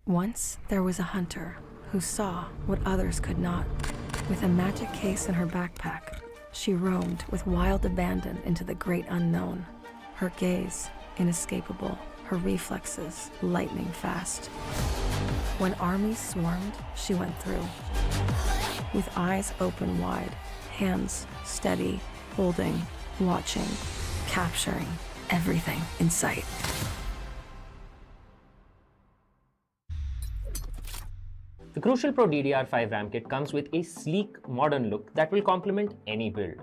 Once there was a hunter who saw what others could not. With a magic case in her backpack, she roamed with wild abandon into the great unknown. Her gaze inescapable, her reflexes lightning fast. When armies swarmed, she went through. With eyes open wide, hands steady, holding, watching, capturing everything in sight. The Crucial Pro DDR5 RAM kit comes with a sleek, modern look that will complement any build.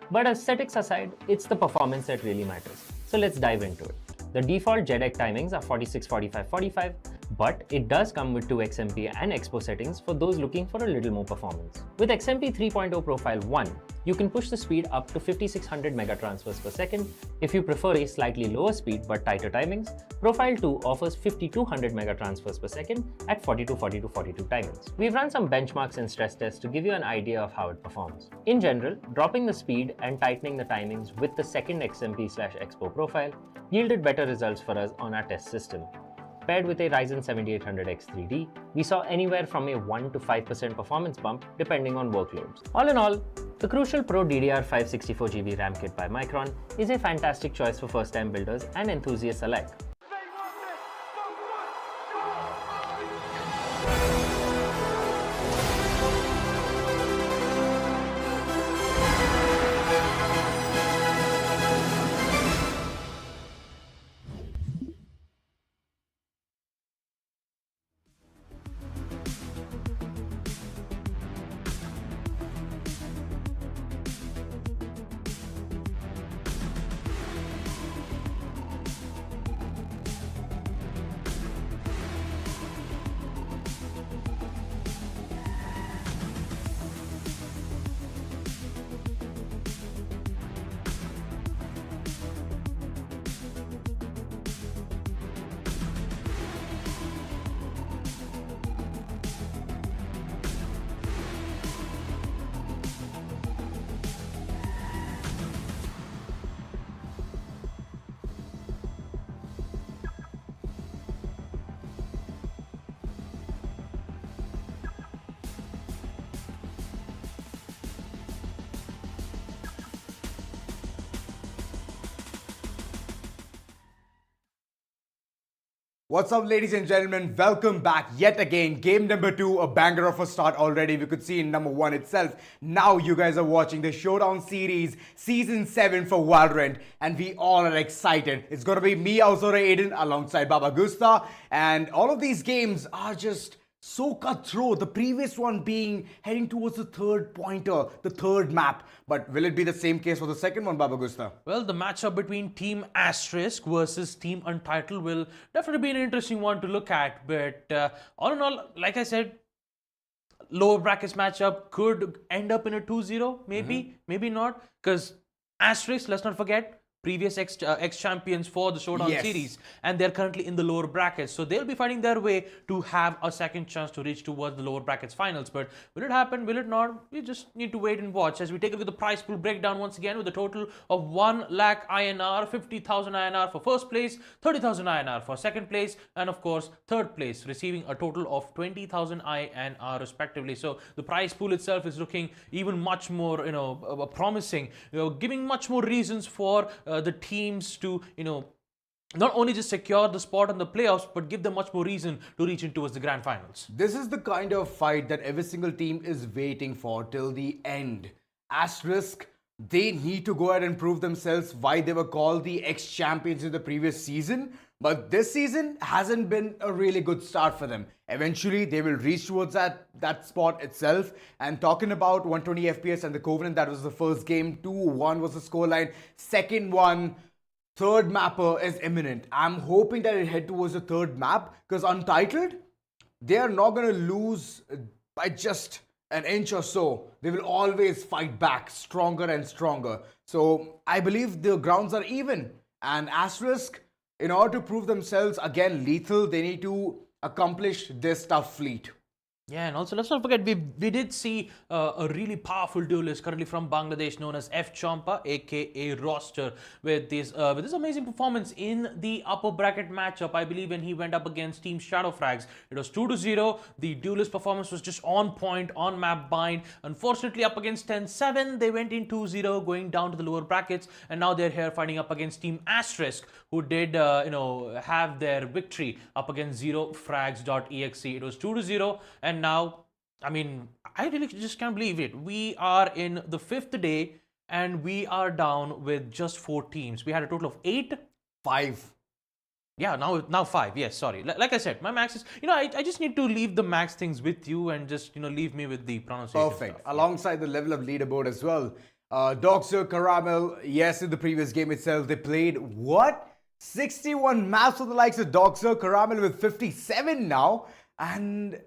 But aesthetics aside, it's the performance that really matters. So let's dive into it. The default JEDEC timings are 46, 45, 45, but it does come with 2 XMP and Expo settings for those looking for a little more performance. With XMP 3.0 Profile 1, you can push the speed up to 5600 megatransfers per second. If you prefer a slightly lower speed but tighter timings, Profile 2 offers 5200 megatransfers per second at 42, 42, 42 timings. We've run some benchmarks and stress tests to give you an idea of how it performs. In general, dropping the speed and tightening the timings with the second XMP/Expo profile yielded better results for us on our test system. Paired with a Ryzen 7800X 3D, we saw anywhere from a 1 to 5% performance bump depending on workloads. All in all, the Crucial Pro DDR5 64GB RAM kit by Micron is a fantastic choice for first-time builders and enthusiasts alike. What's up, ladies and gentlemen? Welcome back yet again. Game number 2, a banger of a start already. We could see in number 1 itself. Now you guys are watching the Showdown series, Season 7 for Valorant, and we all are excited. It's going to be me, Ausora Aiden, alongside Baba Gusta, and all of these games are just so cutthroat. The previous one being heading towards the third pointer, the third map. But will it be the same case for the second one, Baba Gusta? Well, the matchup between Team Asterisk versus Team Untitled will definitely be an interesting one to look at. But all in all, like I said, lower brackets matchup could end up in a 2-0, maybe, maybe not. Because Asterisk, let's not forget, previous ex-champions for the Showdown series, and they're currently in the lower brackets, so they'll be fighting their way to have a second chance to reach towards the lower brackets finals. But will it happen? Will it not? We just need to wait and watch as we take a look at the prize pool breakdown once again, with a total of 1 lakh INR, 50,000 INR for first place, 30,000 INR for second place, and of course third place receiving a total of 20,000 INR respectively. So the prize pool itself is looking even much more promising, giving much more reasons for the teams to not only just secure the spot in the playoffs, but give them much more reason to reach into towards the grand finals. This is the kind of fight that every single team is waiting for till the end. Asterisk, they need to go ahead and prove themselves why they were called the ex-champions in the previous season. But this season hasn't been a really good start for them. Eventually, they will reach towards that spot itself. And talking about 120 FPS and the Covenant, that was the first game. 2-1 was the scoreline. Second one, third mapper is imminent. I'm hoping that it head towards the third map, because Untitled, they are not going to lose by just an inch or so. They will always fight back stronger and stronger. So I believe the grounds are even. And Asterisk, in order to prove themselves again lethal, they need to accomplish this tough fleet. Yeah, and also let's not forget we did see a really powerful duelist currently from Bangladesh known as F Champa, aka Roster, with this amazing performance in the upper bracket matchup. I believe when he went up against Team Shadow Frags, it was 2-0. The duelist performance was just on point on map bind. Unfortunately, up against 10-7, they went in 2-0, going down to the lower brackets, and now they're here fighting up against Team Asterisk, who did have their victory up against ZeroFrags.exe. It was 2-0, and now, I mean, I really just can't believe it. We are in the 5th day and we are down with just 4 teams. We had a total of 8. 5. Yeah, now 5. Yes, sorry. Like I said, my max is, I just need to leave the max things with you and just, leave me with the pronunciation. Perfect. Stuff. Alongside the level of leaderboard as well. Doxer, Caramel, yes, in the previous game itself, they played what? 61 maps for the likes of Doxer, Caramel with 57 now. And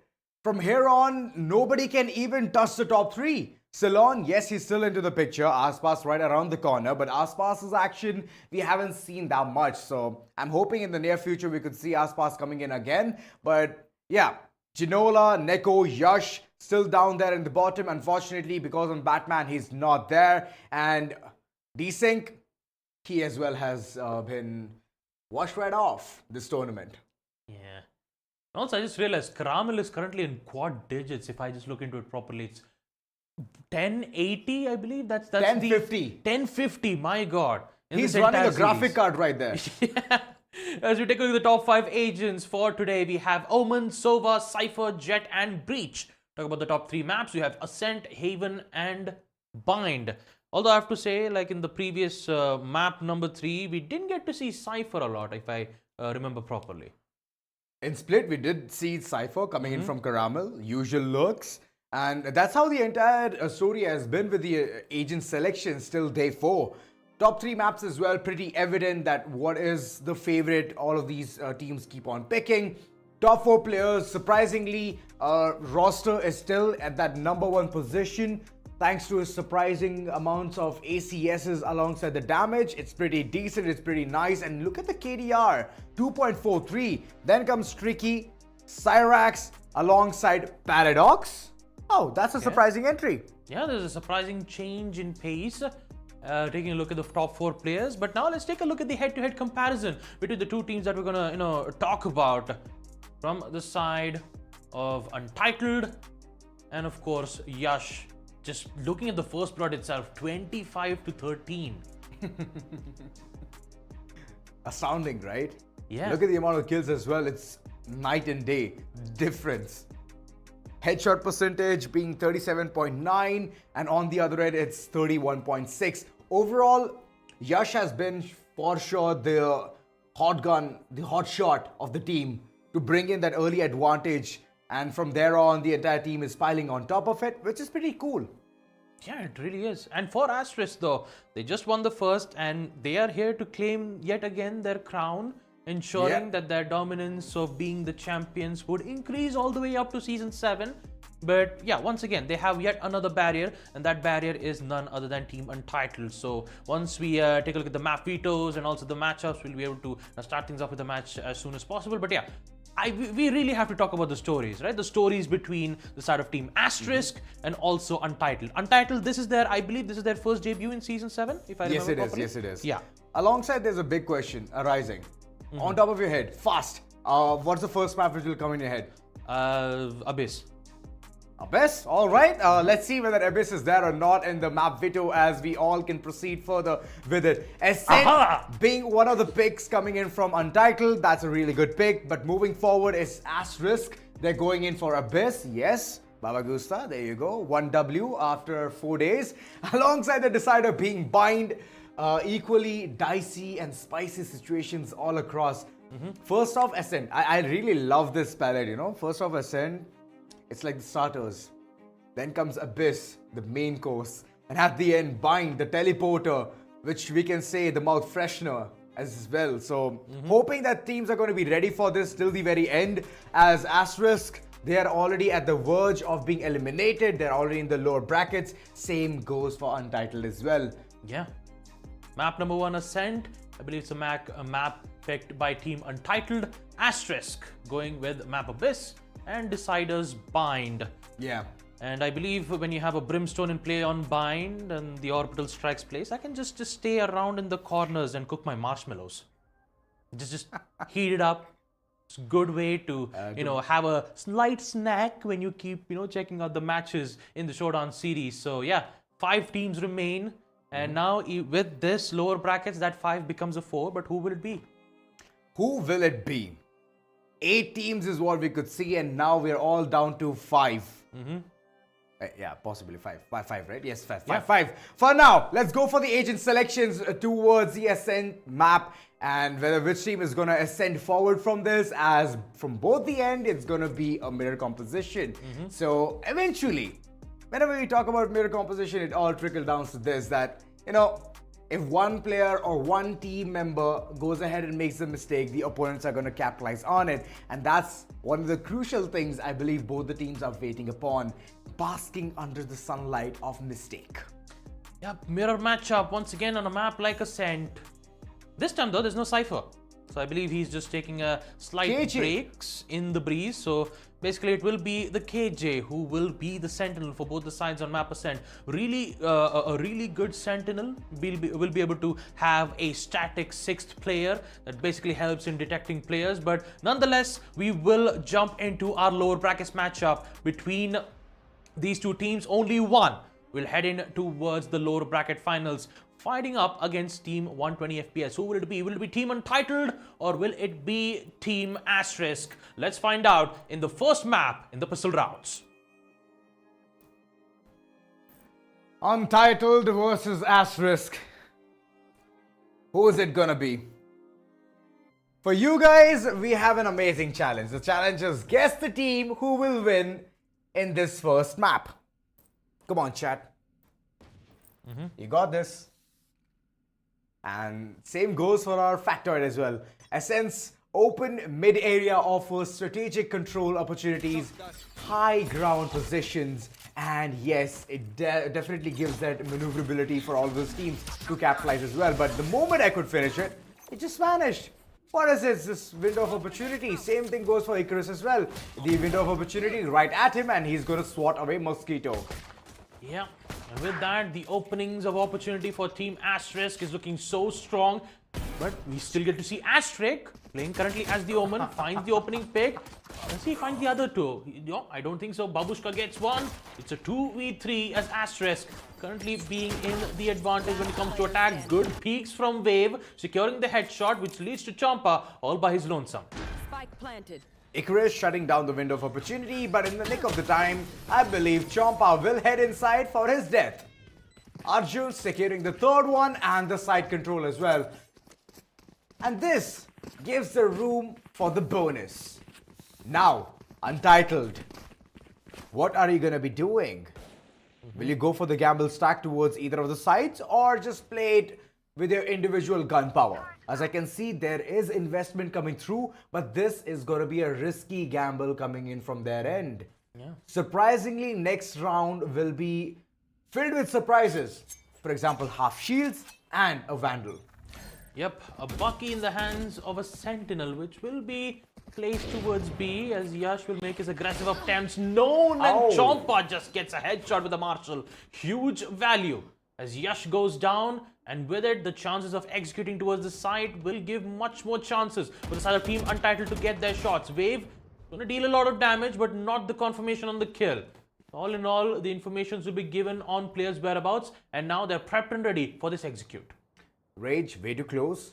from here on, nobody can even touch the top 3. Ceylon, yes, he's still into the picture. Aspas right around the corner, but Aspas's action, we haven't seen that much. So I'm hoping in the near future we could see Aspas coming in again. But yeah, Ginola, Neko, Yash, still down there in the bottom. Unfortunately, because on Batman, he's not there. And Desync, he as well has been washed right off this tournament. Yeah. Also, I just realized Caramel is currently in quad digits. If I just look into it properly, it's 1080, I believe. That's 1050. 1050. My God. He's running a graphic card right there. Yeah. As we take a look at the top 5 agents for today, we have Omen, Sova, Cypher, Jet, and Breach. Talk about the top 3 maps. We have Ascent, Haven, and Bind. Although I have to say, like in the previous map number 3, we didn't get to see Cypher a lot, if I remember properly. In Split, we did see Cypher coming in from Caramel, usual looks. And that's how the entire story has been with the agent selection till day 4. Top 3 maps as well, pretty evident that what is the favorite all of these teams keep on picking. Top 4 players, surprisingly, Roster is still at that number 1 position. Thanks to his surprising amounts of ACSs alongside the damage. It's pretty decent, it's pretty nice. And look at the KDR, 2.43. Then comes Tricky, Cyrax alongside Paradox. Oh, that's a surprising entry. Yeah, there's a surprising change in pace. Taking a look at the top 4 players. But now let's take a look at the head-to-head comparison between the 2 teams that we're gonna, talk about. From the side of Untitled and of course Yash. Just looking at the first blood itself, 25-13. Astounding, right? Yeah. Look at the amount of kills as well. It's night and day difference. Headshot percentage being 37.9, and on the other end, it's 31.6. Overall, Yash has been for sure the hot gun, the hot shot of the team to bring in that early advantage. And from there on, the entire team is piling on top of it, which is pretty cool. Yeah, it really is. And for Asterisk though, they just won the first and they are here to claim yet again their crown, ensuring that their dominance of being the champions would increase all the way up to Season 7. But yeah, once again, they have yet another barrier, and that barrier is none other than Team Untitled. So once we take a look at the map vetoes and also the matchups, we'll be able to start things off with the match as soon as possible. But yeah, we really have to talk about the stories, right? The stories between the side of Team Asterisk and also Untitled. Untitled, I believe this is their first debut in Season 7, if I remember properly. Yes, it is. Yeah. Alongside, there's a big question arising. On top of your head, fast. What's the first map which will come in your head? Abyss. Abyss, all right. Let's see whether Abyss is there or not in the map veto as we all can proceed further with it. Ascent being one of the picks coming in from Untitled, that's a really good pick. But moving forward is Asterisk. They're going in for Abyss, yes. Baba Gusta, there you go. 1W after 4 days. Alongside the decider being Bind, equally dicey and spicy situations all across. First off, Ascent. I really love this palette, First off, Ascent. It's like the starters. Then comes Abyss, the main course. And at the end, Bind, the teleporter, which we can say the mouth freshener as well. So, hoping that teams are going to be ready for this till the very end. As Asterisk, they are already at the verge of being eliminated. They're already in the lower brackets. Same goes for Untitled as well. Yeah. Map number 1, Ascent. I believe it's a map picked by Team Untitled. Asterisk going with map Abyss. and Decider's Bind. Yeah. And I believe when you have a Brimstone in play on Bind and the Orbital Strikes place, I can just stay around in the corners and cook my marshmallows. Just heat it up. It's a good way to, have a slight snack when you keep, checking out the matches in the Showdown series. So yeah, 5 teams remain. And now with this lower brackets, that 5 becomes a 4. But who will it be? Who will it be? 8 teams is what we could see, and now we're all down to 5. Yeah, possibly 5. 5, right? Yes, 5. Yeah. 5. For now, let's go for the agent selections towards the Ascent map, and whether which team is going to ascend forward from this, as from both the end, it's going to be a mirror composition. So eventually, whenever we talk about mirror composition, it all trickles down to this, that, if one player or one team member goes ahead and makes a mistake, the opponents are going to capitalize on it. And that's one of the crucial things I believe both the teams are waiting upon, basking under the sunlight of mistake. Yep, mirror matchup once again on a map like Ascent. This time though, there's no Cypher. So I believe he's just taking a slight KJ. breaks in the breeze. So basically it will be the KJ who will be the sentinel for both the sides on map Ascent. Really, a really good sentinel will be able to have a static 6th player that basically helps in detecting players. But nonetheless, we will jump into our lower brackets matchup between these 2 teams. Only one will head in towards the lower bracket finals, fighting up against Team 120 FPS. Who will it be? Will it be Team Untitled or will it be Team Asterisk? Let's find out in the first map in the pistol rounds. Untitled versus Asterisk. Who is it gonna be? For you guys, we have an amazing challenge. The challenge is guess the team who will win in this first map. Come on, chat. You got this. And same goes for our factoid as well. Ascent's open mid area offers strategic control opportunities, high ground positions, and yes, it definitely gives that maneuverability for all those teams to capitalize as well. But the moment I could finish it, it just vanished. What is this? This window of opportunity. Same thing goes for Icarus as well. The window of opportunity right at him, and he's going to swat away Mosquito. Yeah, and with that, the openings of opportunity for Team Asterisk is looking so strong. But we still get to see Asterisk playing currently as the Omen, finds the opening pick. Does he find the other 2? No, I don't think so. Babushka gets one. It's a 2v3 as Asterisk currently being in the advantage when it comes to attack. Good peeks from Wave, securing the headshot, which leads to Champa all by his lonesome. Spike planted. Icarus shutting down the window of opportunity, but in the nick of the time, I believe Champa will head inside for his death. Arjun securing the 3rd one and the side control as well. And this gives the room for the bonus. Now, Untitled, what are you going to be doing? Will you go for the gamble stack towards either of the sides or just play it with your individual gun power? As I can see, there is investment coming through, but this is going to be a risky gamble coming in from their end. Yeah. Surprisingly, next round will be filled with surprises. For example, half shields and a Vandal. Yep, a Bucky in the hands of a Sentinel, which will be placed towards B as Yash will make his aggressive attempts known, and Champa just gets a headshot with a Marshal. Huge value as Yash goes down, and with it, the chances of executing towards the side will give much more chances for the other team Untitled to get their shots. Wave going to deal a lot of damage, but not the confirmation on the kill. All in all, the informations will be given on players' whereabouts, and now they're prepped and ready for this execute. Rage, way too close.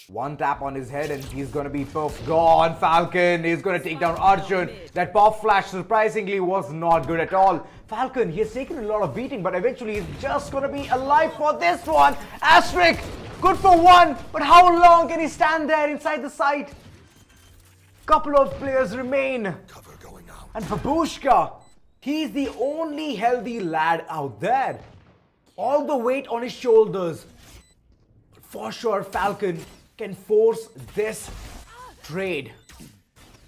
One tap on his head and he's going to be gone. Falcon is going to take down Arjun. That pop flash surprisingly was not good at all. Falcon, he has taken a lot of beating, but eventually he's just going to be alive for this one. Asterisk, good for one, but how long can he stand there inside the site? Couple of players remain. Cover going out. And Babushka, he's the only healthy lad out there. All the weight on his shoulders. For sure, Falcon can force this trade.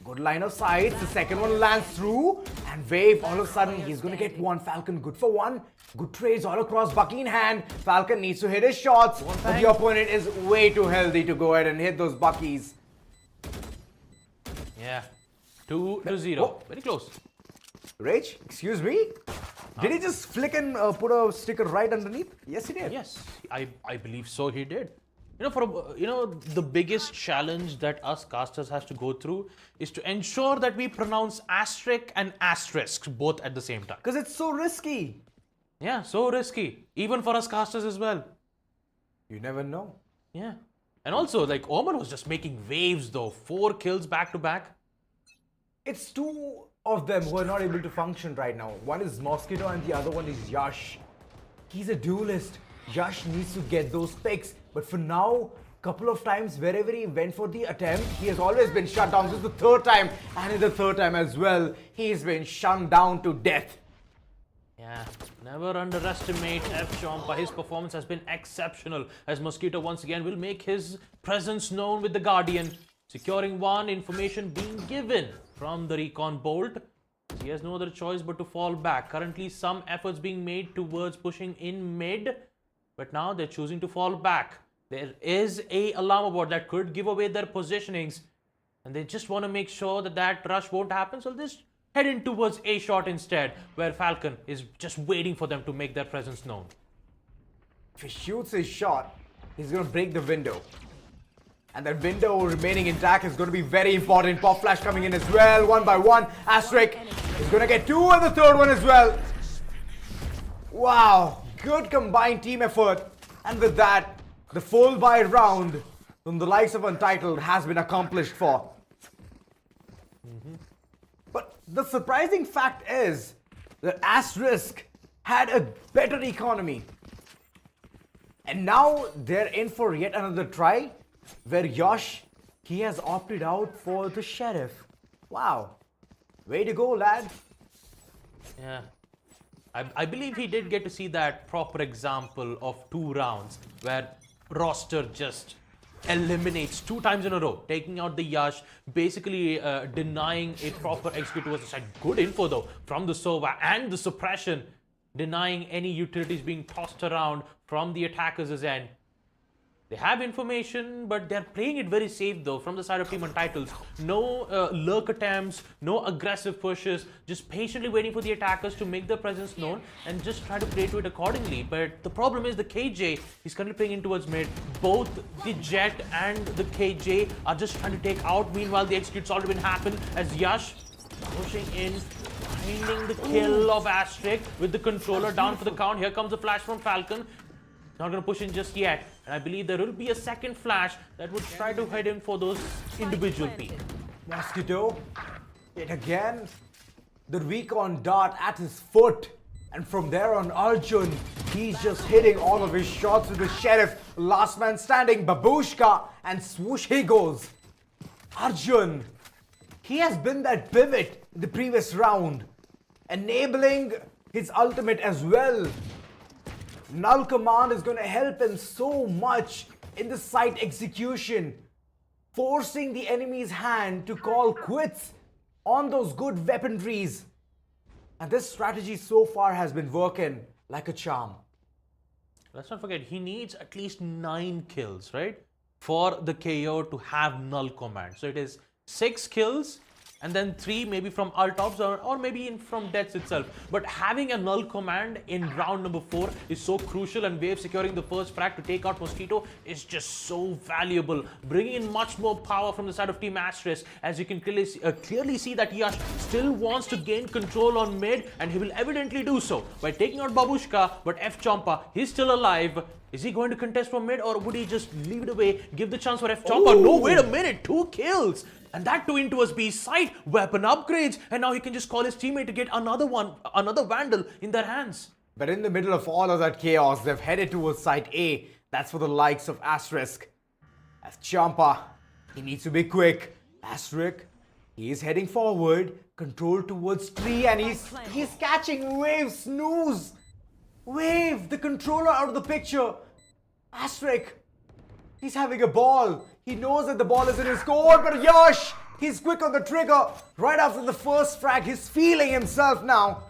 Good line of sight. The second one lands through. And Wave, all of a sudden, he's going to get one. Falcon, good for one. Good trades all across. Bucky in hand. Falcon needs to hit his shots. But the opponent is way too healthy to go ahead and hit those Buckies. Yeah. 2-0. Oh. Very close. Rage, excuse me? Did he just flick and put a sticker right underneath? Yes, he did. Yes, I believe so. He did. The biggest challenge that us casters has to go through is to ensure that we pronounce asterisk and asterisk both at the same time. Because it's so risky. Yeah, so risky, even for us casters as well. You never know. Yeah, and also like Omen was just making waves though. 4 kills back to back. It's two of them who are not able to function right now. One is Mosquito and the other one is Yash. He's a duelist. Yash needs to get those picks. But for now, couple of times wherever he went for the attempt, he has always been shut down. This is the 3rd time, and in the 3rd time as well, he's been shut down to death. Yeah, never underestimate F Chompa. His performance has been exceptional as Mosquito once again will make his presence known with the Guardian, securing 1 information being given from the recon bolt. He has no other choice but to fall back. Currently some efforts being made towards pushing in mid, but now they're choosing to fall back. There is a alarm board that could give away their positionings, and they just want to make sure that that rush won't happen, so they're just heading towards A shot instead, where Falcon is just waiting for them to make their presence known. If he shoots his shot, he's going to break the window. And that window remaining intact is going to be very important. Pop flash coming in as well, 1 by 1. Asterisk is going to get 2 and the 3rd one as well. Wow, good combined team effort. And with that, the full buy round from the likes of Untitled has been accomplished for. But the surprising fact is that Asterisk had a better economy. And now they're in for yet another try, where Yash, he has opted out for the Sheriff. Wow. Way to go, lad. Yeah. I believe he did get to see that proper example of 2 rounds where roster just eliminates 2 times in a row, taking out the Yash, basically denying a proper execute towards the side. Good info though from the Sova and the suppression, denying any utilities being tossed around from the attackers' end. They have information, but they're playing it very safe though from the side of Team Untitled. No lurk attempts, no aggressive pushes, just patiently waiting for the attackers to make their presence known and just try to play to it accordingly. But the problem is the KJ is currently playing in towards mid. Both the Jet and the KJ are just trying to take out. Meanwhile, the execute's already been happened as Yash pushing in, finding the kill of Asterisk with the controller down for the count. Here comes a flash from Falcon. Not going to push in just yet. And I believe there will be a second flash that would try to head in for those individual peaks. Mosquito, yet again, the recon dart at his foot. And from there on, Arjun, he's just hitting all of his shots with the Sheriff. Last man standing, Babushka, and swoosh he goes. Arjun, he has been that pivot in the previous round, enabling his ultimate as well. Null command is going to help him so much in the site execution, forcing the enemy's hand to call quits on those good weaponries. And this strategy so far has been working like a charm. Let's not forget, he needs at least 9 kills, right? For the KO to have null command. So it is 6 kills and then 3 maybe from ult ops or maybe from deaths itself. But having a null command in round number 4 is so crucial, and Wave securing the first frag to take out Mosquito is just so valuable, bringing in much more power from the side of Team Asterisk. As you can clearly see that Yash still wants to gain control on mid, and he will evidently do so by taking out Babushka. But F Chompa, he's still alive. Is he going to contest for mid, or would he just leave it away, give the chance for F Chompa? No, wait a minute, 2 kills! And that too into his B site, weapon upgrades, and now he can just call his teammate to get another Vandal in their hands. But in the middle of all of that chaos, they've headed towards site A. That's for the likes of Asterisk. As Champa, he needs to be quick. Asterisk, he is heading forward, control towards tree, and he's catching Wave. Snooze. Wave, the controller out of the picture. Asterisk, he's having a ball. He knows that the ball is in his court, but Yash, he's quick on the trigger. Right after the first frag, he's feeling himself now.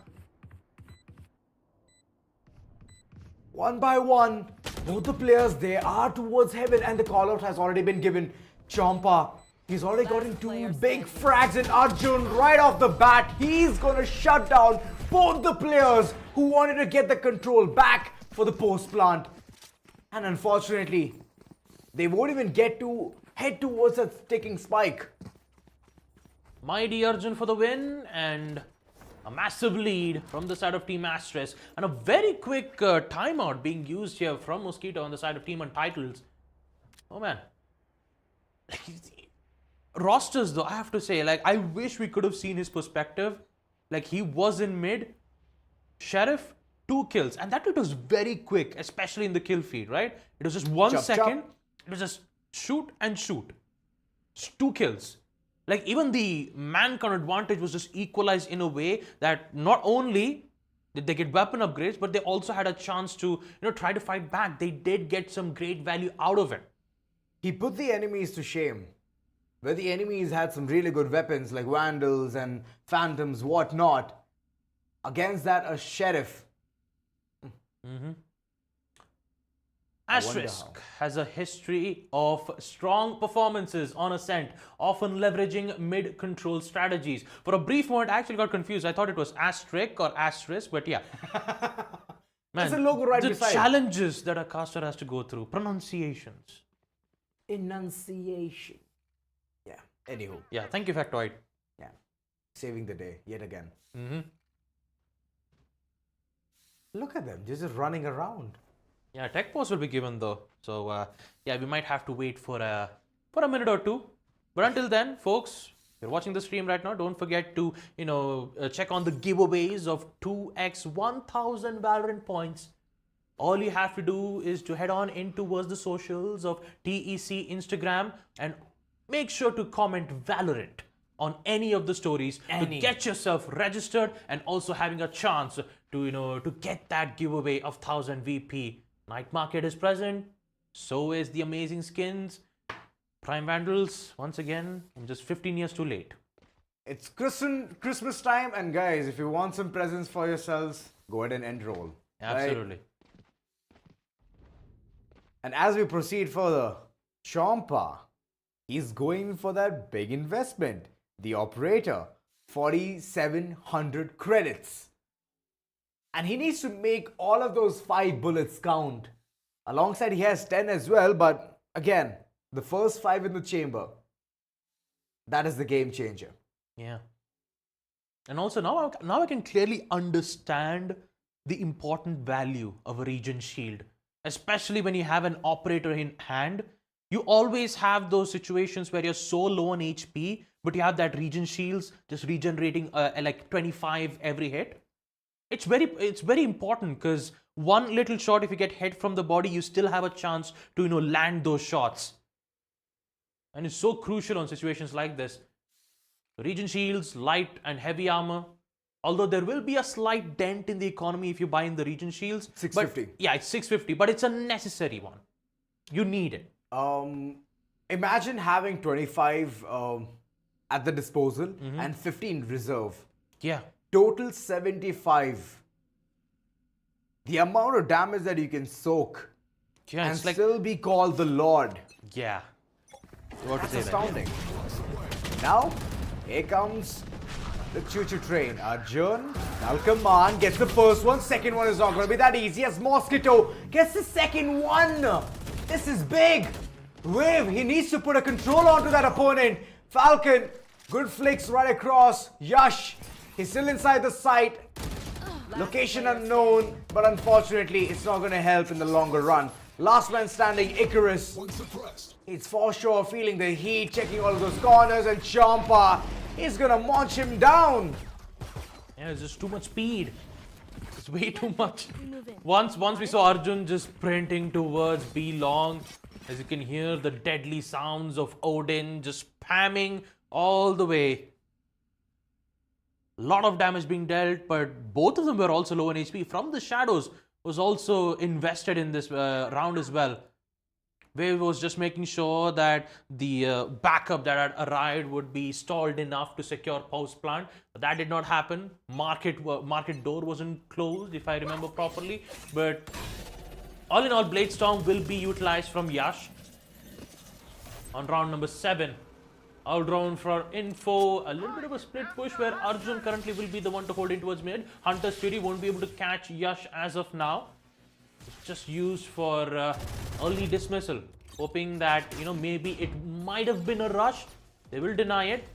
1 by 1, both the players, they are towards heaven, and the call out has already been given. Champa, He's already gotten two big frags in Arjun right off the bat. He's gonna shut down both the players who wanted to get the control back for the post plant. And unfortunately, they won't even get to head towards that ticking spike. Mighty Arjun for the win, and a massive lead from the side of Team Asterisk, and a very quick timeout being used here from Mosquito on the side of Team Untitled. Oh man. Rosters though, I have to say, like, I wish we could have seen his perspective. Like, he was in mid, Sheriff, 2 kills, and that was very quick, especially in the kill feed, right? It was just 1 second. It was just shoot and shoot. 2 kills. Like, even the man count advantage was just equalized in a way that not only did they get weapon upgrades, but they also had a chance to, try to fight back. They did get some great value out of it. He put the enemies to shame. Where the enemies had some really good weapons like Vandals and Phantoms, whatnot. Against that, a Sheriff. Asterisk has a history of strong performances on Ascent, often leveraging mid-control strategies. For a brief moment, I actually got confused. I thought it was Asterisk or Asterisk, but yeah. Man, It's a logo right the beside. challenges that a caster has to go through. Pronunciations. Enunciation. Yeah. Anywho. Yeah, thank you, Factoid. Yeah. Saving the day yet again. Look at them, just running around. Yeah, tech pause will be given though. So yeah, we might have to wait for a minute or two. But until then, folks, if you're watching the stream right now, don't forget to check on the giveaways of 2x 1000 Valorant points. All you have to do is to head on in towards the socials of TEC Instagram and make sure to comment Valorant on any of the stories to get yourself registered and also having a chance to get that giveaway of 1000 VP. Night Market is present, so is the amazing skins. Prime Vandals, once again, I'm just 15 years too late. It's Christmas time, and guys, if you want some presents for yourselves, go ahead and enroll. Absolutely. Right? And as we proceed further, Champa, he's going for that big investment. The operator, 4,700 credits. And he needs to make all of those 5 bullets count. Alongside, he has 10 as well, but again, the first 5 in the chamber, that is the game changer. Yeah. And also now I can clearly understand the important value of a Regen Shield. Especially when you have an operator in hand. You always have those situations where you're so low on HP, but you have that Regen Shields just regenerating like 25 every hit. It's very important because one little shot, if you get hit from the body, you still have a chance to land those shots. And it's so crucial on situations like this. Regen Shields, light and heavy armor. Although there will be a slight dent in the economy if you buy in the Regen Shields. 650. Yeah, it's 650, but it's a necessary one. You need it. Imagine having 25 at the disposal and 15 reserve. Yeah. Total 75. The amount of damage that you can soak Yeah, and it's like, still be called the Lord. yeah. What to That's say then? astounding. Now, here comes the choo-choo train. Arjun, Nalkaman gets the first one. Second one is not going to be that easy as Mosquito gets the second one. This is big. Wave, he needs to put a control onto that opponent. Falcon, good flicks right across. Yash, he's still inside the site. Location unknown, but unfortunately, it's not going to help in the longer run. Last man standing, Icarus. He's for sure feeling the heat, checking all of those corners, and Champa is going to munch him down. Yeah, it's just too much speed. It's way too much. Once we saw Arjun just sprinting towards B long. As you can hear the deadly sounds of Odin just spamming all the way. A lot of damage being dealt, but both of them were also low on HP. From the shadows was also invested in this round as well. Wave was just making sure that the backup that had arrived would be stalled enough to secure post plant. But that did not happen. Market door wasn't closed, if I remember properly. But all in all, Bladestorm will be utilized from Yash on round number 7. Out round for info. A little bit of a split push where Arjun currently will be the one to hold in towards mid. Hunter's Fury won't be able to catch Yash as of now. It's just used for early dismissal. Hoping that, maybe it might have been a rush. They will deny it.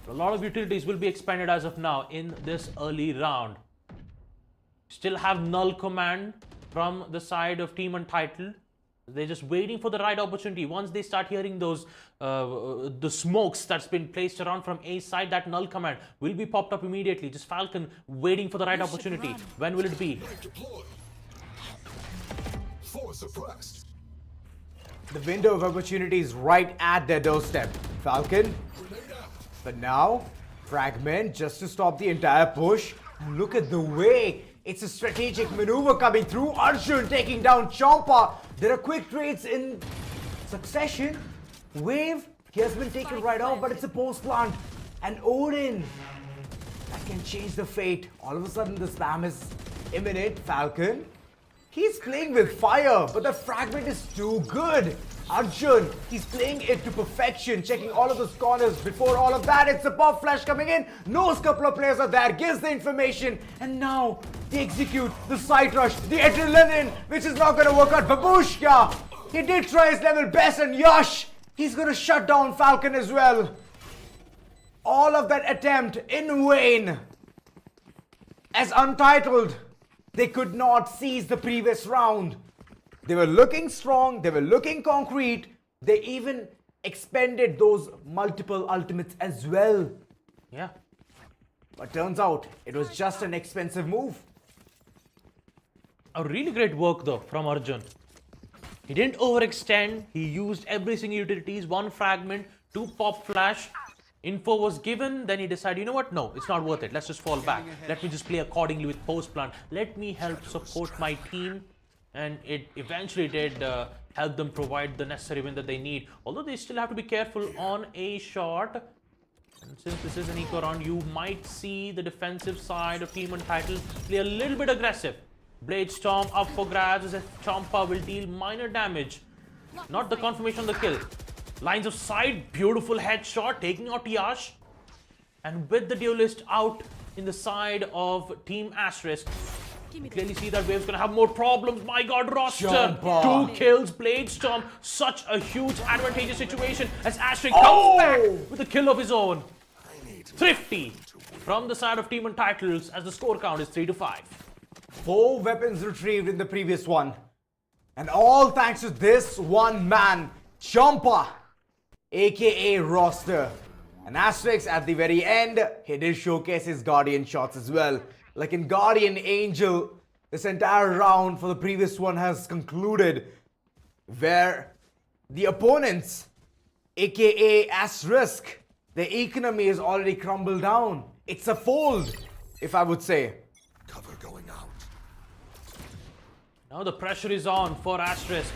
A lot of utilities will be expanded as of now in this early round. Still have null command from the side of Team Untitled. They're just waiting for the right opportunity. Once they start hearing those the smokes that's been placed around from A side, that null command will be popped up immediately. Just Falcon waiting for the right opportunity. When will it be? The window of opportunity is right at their doorstep. Falcon. But now, Fragment just to stop the entire push. Look at the way. It's a strategic maneuver coming through. Arjun taking down Champa. There are quick trades in succession. Wave, he has been taken right off, but it's a post plant. And Odin, that can change the fate. All of a sudden, the spam is imminent. Falcon, he's playing with fire, but the fragment is too good. Arjun, he's playing it to perfection, checking all of those corners. Before all of that, it's a pop flash coming in. Knows a couple of players are there, gives the information, and now they execute the side rush, the adrenaline, which is not going to work out. Babushka, he did try his level best, and Yash, he's going to shut down Falcon as well. All of that attempt in vain. As Untitled, they could not seize the previous round. They were looking strong, they were looking concrete. They even expended those multiple ultimates as well. Yeah. But turns out, it was just an expensive move. A really great work though from Arjun. He didn't overextend. He used every single utilities, one fragment, two pop flash. Info was given, then he decided, you know what? No, it's not worth it. Let's just fall back. Let me just play accordingly with post plant. Let me help support my team. And it eventually did help them provide the necessary win that they need. Although they still have to be careful on a shot. And since this is an eco round, you might see the defensive side of Team Untitled play a little bit aggressive. Blade Storm up for grabs as Champa will deal minor damage. Not the confirmation of the kill. Lines of sight, beautiful headshot, taking out Yash. And with the duelist out in the side of Team Asterisk, you clearly see that Wave's gonna have more problems. My god, roster! 2 kills, Blade Storm. Such a huge advantageous situation as Asterisk comes back with a kill of his own. Thrifty from the side of Team Untitled as the score count is 3-5. 4 weapons retrieved in the previous one. And all thanks to this one man, Champa, aka Roster. And Asterisk at the very end, he did showcase his Guardian shots as well. Like in Guardian Angel, this entire round for the previous one has concluded where the opponents, aka Asterisk, their economy is already crumbled down. It's a fold, if I would say. Cover going out. Now the pressure is on for Asterisk.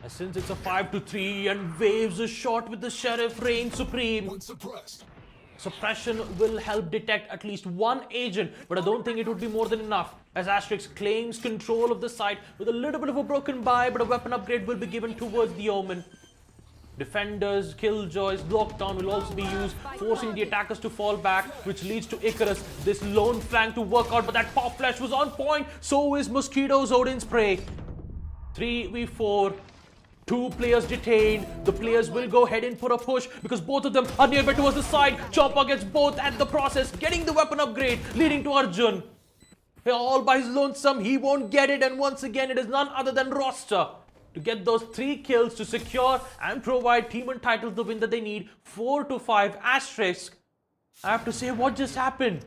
Since it's a 5-3 and Waves is shot with the Sheriff reign supreme. One suppressed. Suppression will help detect at least one agent, but I don't think it would be more than enough as Asterisk claims control of the site with a little bit of a broken buy, but a weapon upgrade will be given towards the Omen. Defenders, Killjoys, Lockdown will also be used, forcing the attackers to fall back, which leads to Icarus, this lone flank to work out, but that pop flash was on point, so is Mosquito's Odin Spray. 3v4. 2 players detained. The players will go ahead in for a push because both of them are nearby towards the side. Chopper gets both at the process, getting the weapon upgrade, leading to Arjun. All by his lonesome, he won't get it, and once again it is none other than Roster to get those 3 kills to secure and provide Team Untitled the win that they need. 4-5 Asterisk. I have to say, what just happened?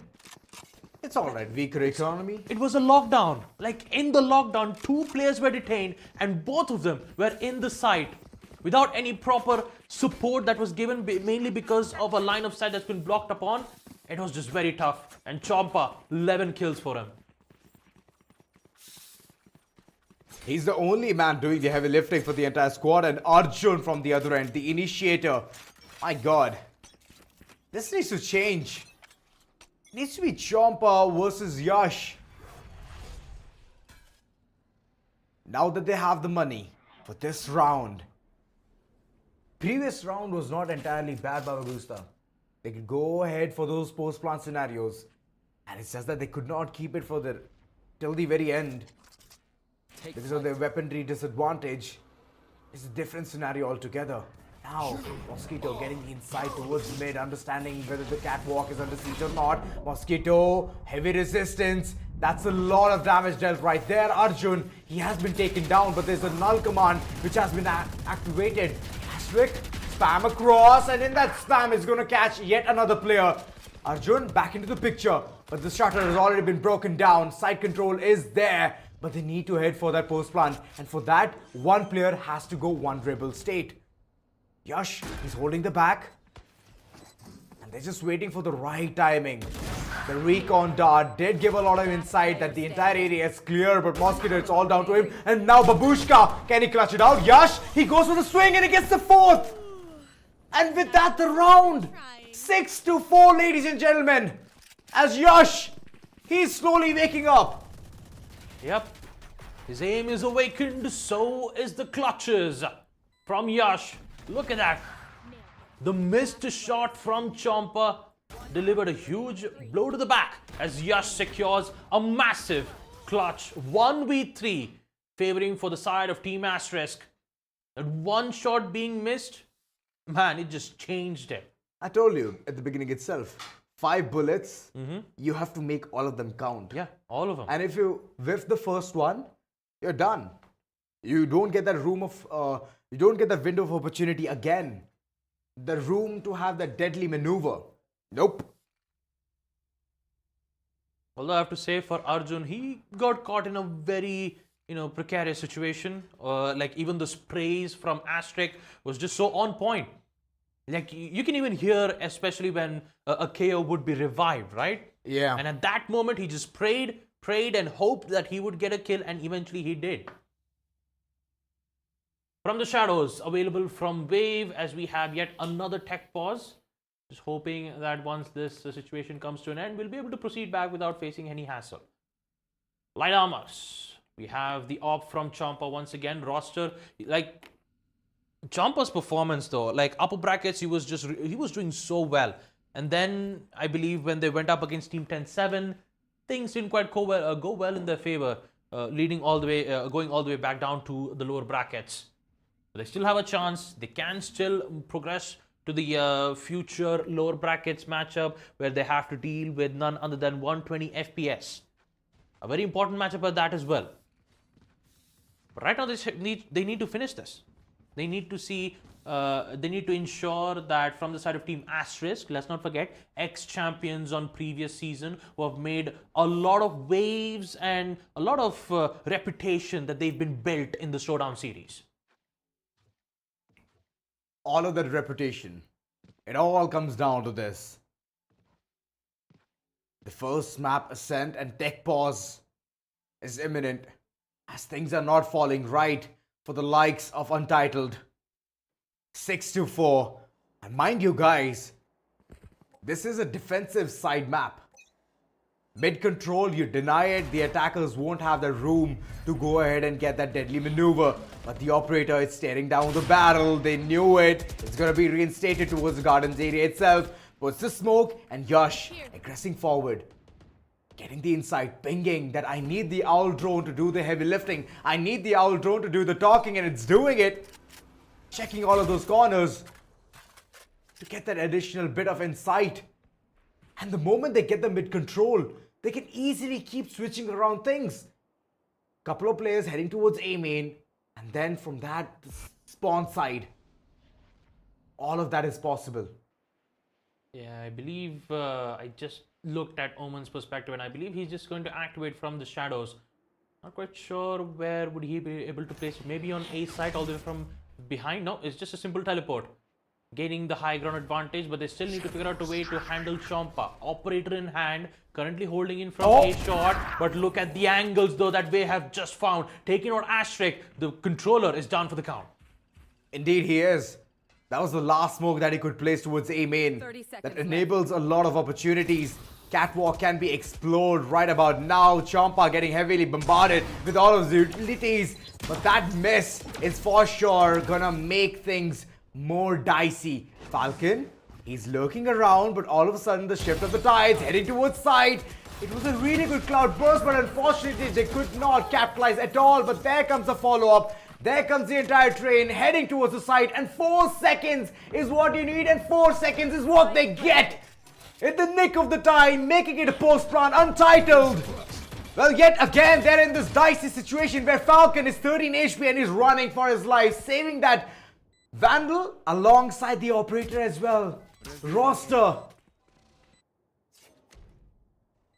It's alright, weaker economy. It was a lockdown. Like in the lockdown, 2 players were detained and both of them were in the site without any proper support that was given, mainly because of a line of sight that's been blocked upon. It was just very tough. And Champa, 11 kills for him. He's the only man doing the heavy lifting for the entire squad, and Arjun from the other end, the initiator. My god. This needs to change. Needs to be Champa versus Yash. Now that they have the money for this round, Previous round was not entirely bad by Augusta. They could go ahead for those post-plant scenarios. And it's just that they could not keep it for till the very end. Because of their weaponry disadvantage. It's a different scenario altogether. Now, Mosquito getting the inside towards mid, understanding whether the catwalk is under siege or not. Mosquito, heavy resistance. That's a lot of damage dealt right there. Arjun, he has been taken down, but there's a null command which has been activated. Asterisk, spam across, and in that spam is going to catch yet another player. Arjun back into the picture, but the shutter has already been broken down. Side control is there, but they need to head for that post plant, and for that, one player has to go vulnerable state. Yash, he's holding the back, and they're just waiting for the right timing. The recon dart did give a lot of insight that the entire area is clear, but Mosquito, it's all down to him. And now Babushka, can he clutch it out? Yash, he goes for the swing and he gets the fourth. And with that, the round 6-4, ladies and gentlemen. As Yash, he's slowly waking up. Yep. His aim is awakened, so is the clutches from Yash. Look at that. The missed shot from Chompa delivered a huge blow to the back as Yash secures a massive clutch 1v3 favoring for the side of Team Asterisk. That one shot being missed, man, it just changed it. I told you at the beginning itself, 5 bullets, you have to make all of them count. Yeah, all of them. And if you whiff the first one, you're done. You don't get that you don't get that window of opportunity again. The room to have that deadly maneuver. Nope. Although I have to say for Arjun, he got caught in a very, precarious situation. Like even the sprays from Asterisk was just so on point. Like you can even hear, especially when a KO would be revived, right? Yeah. And at that moment, he just prayed and hoped that he would get a kill, and eventually he did. From the shadows, available from Wave, as we have yet another tech pause. Just hoping that once this situation comes to an end, we'll be able to proceed back without facing any hassle. Light armors. We have the op from Chompa once again. Roster, like Chompa's performance though, like upper brackets, he was doing so well. And then I believe when they went up against Team 10-7, things didn't quite go well in their favor, going all the way back down to the lower brackets. They still have a chance. They can still progress to the future lower brackets matchup where they have to deal with none other than 120 FPS. A very important matchup at that as well. But right now they need to finish this. They need to ensure that from the side of Team Asterisk, let's not forget, ex-champions on previous season who have made a lot of waves and a lot of reputation that they've been built in the Showdown series. All of that reputation, it all comes down to this. The first map Ascent and tech pause is imminent as things are not falling right for the likes of Untitled. 6-4. And mind you guys, this is a defensive side map. Mid control, you deny it, the attackers won't have the room to go ahead and get that deadly maneuver. But the operator is staring down the barrel, they knew it. It's going to be reinstated towards the gardens area itself. Puts the smoke and Yash aggressing forward. Getting the insight, pinging that I need the owl drone to do the heavy lifting. I need the owl drone to do the talking, and it's doing it. Checking all of those corners to get that additional bit of insight. And the moment they get the mid control, they can easily keep switching around things. Couple of players heading towards A main, and then from that, the spawn side. All of that is possible. Yeah, I believe I just looked at Omen's perspective, and I believe he's just going to activate from the shadows. Not quite sure where would he be able to place it. Maybe on A side, all the way from behind. No, it's just a simple teleport. Gaining the high ground advantage, but they still need to figure out a way to handle Chompa. Operator in hand, currently holding in from A shot, but look at the angles though that they have just found. Taking out Asterisk, the controller is down for the count. Indeed he is. That was the last smoke that he could place towards A main. That enables a lot of opportunities. Catwalk can be explored right about now. Chompa getting heavily bombarded with all of the utilities. But that miss is for sure gonna make things more dicey. Falcon, he's lurking around, but all of a sudden the shift of the tides heading towards side. It was a really good cloud burst, but unfortunately they could not capitalize at all. But there comes the follow-up. There comes the entire train heading towards the site, and 4 seconds is what you need, and 4 seconds is what they get. In the nick of the time, making it a post-plan, Untitled. Well, yet again, they're in this dicey situation where Falcon is 13 HP and is running for his life, saving that Vandal alongside the operator as well. Roster.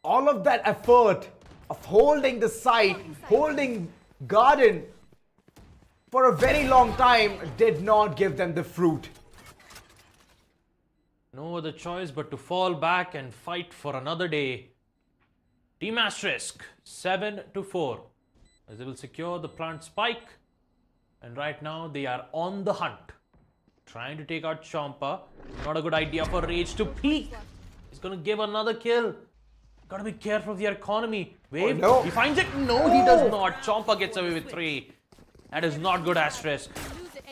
All of that effort of holding the site, holding Garden for a very long time did not give them the fruit. No other choice but to fall back and fight for another day. Team Asterisk 7-4 as they will secure the plant spike, and right now they are on the hunt, trying to take out Champa. Not a good idea for Rage to peek. He's gonna give another kill. Gotta be careful of the economy. Wave, no. He finds it. No, he does not. Champa gets away with 3. That is not good, Asterisk.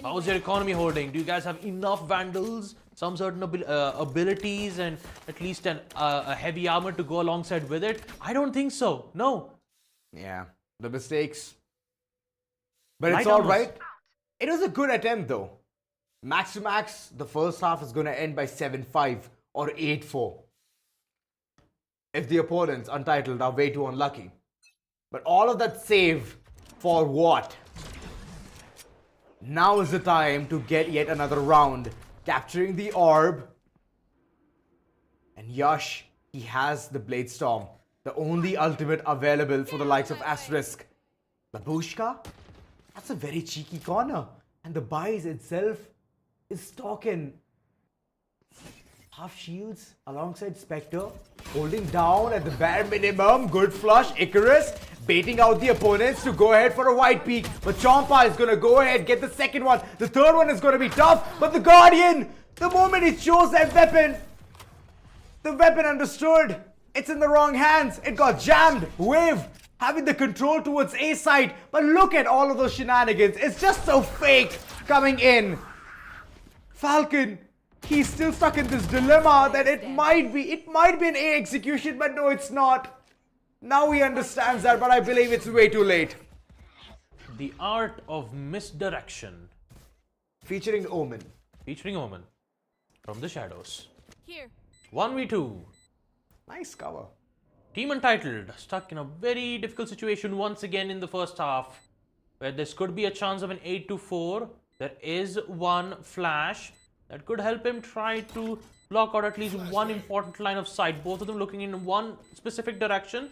How's your economy holding? Do you guys have enough Vandals, some certain abilities, and at least a heavy armor to go alongside with it? I don't think so. No. Yeah, the mistakes. But Light it's all armors. right. It was a good attempt though. Max to max, the first half is going to end by 7-5 or 8-4. If the opponents, Untitled, are way too unlucky. But all of that save for what? Now is the time to get yet another round. Capturing the orb. And Yash, he has the Blade Storm. The only ultimate available for the likes of Asterisk. Babushka? That's a very cheeky corner. And the buys itself is talking. Half shields alongside Spectre. Holding down at the bare minimum. Good flush. Icarus baiting out the opponents to go ahead for a wide peak. But Champa is going to go ahead, get the second one. The third one is going to be tough. But the Guardian, the moment he chose that weapon, the weapon understood. It's in the wrong hands. It got jammed. Wave having the control towards A side. But look at all of those shenanigans. It's just so fake coming in. Falcon, he's still stuck in this dilemma that it might be an A execution, but no, it's not. Now he understands that, but I believe it's way too late. The art of misdirection. Featuring Omen. Featuring Omen from the shadows. Here. 1v2. Nice cover. Team Untitled stuck in a very difficult situation once again in the first half, where this could be a chance of an 8-4. There is one flash that could help him try to block out at least one important line of sight. Both of them looking in one specific direction.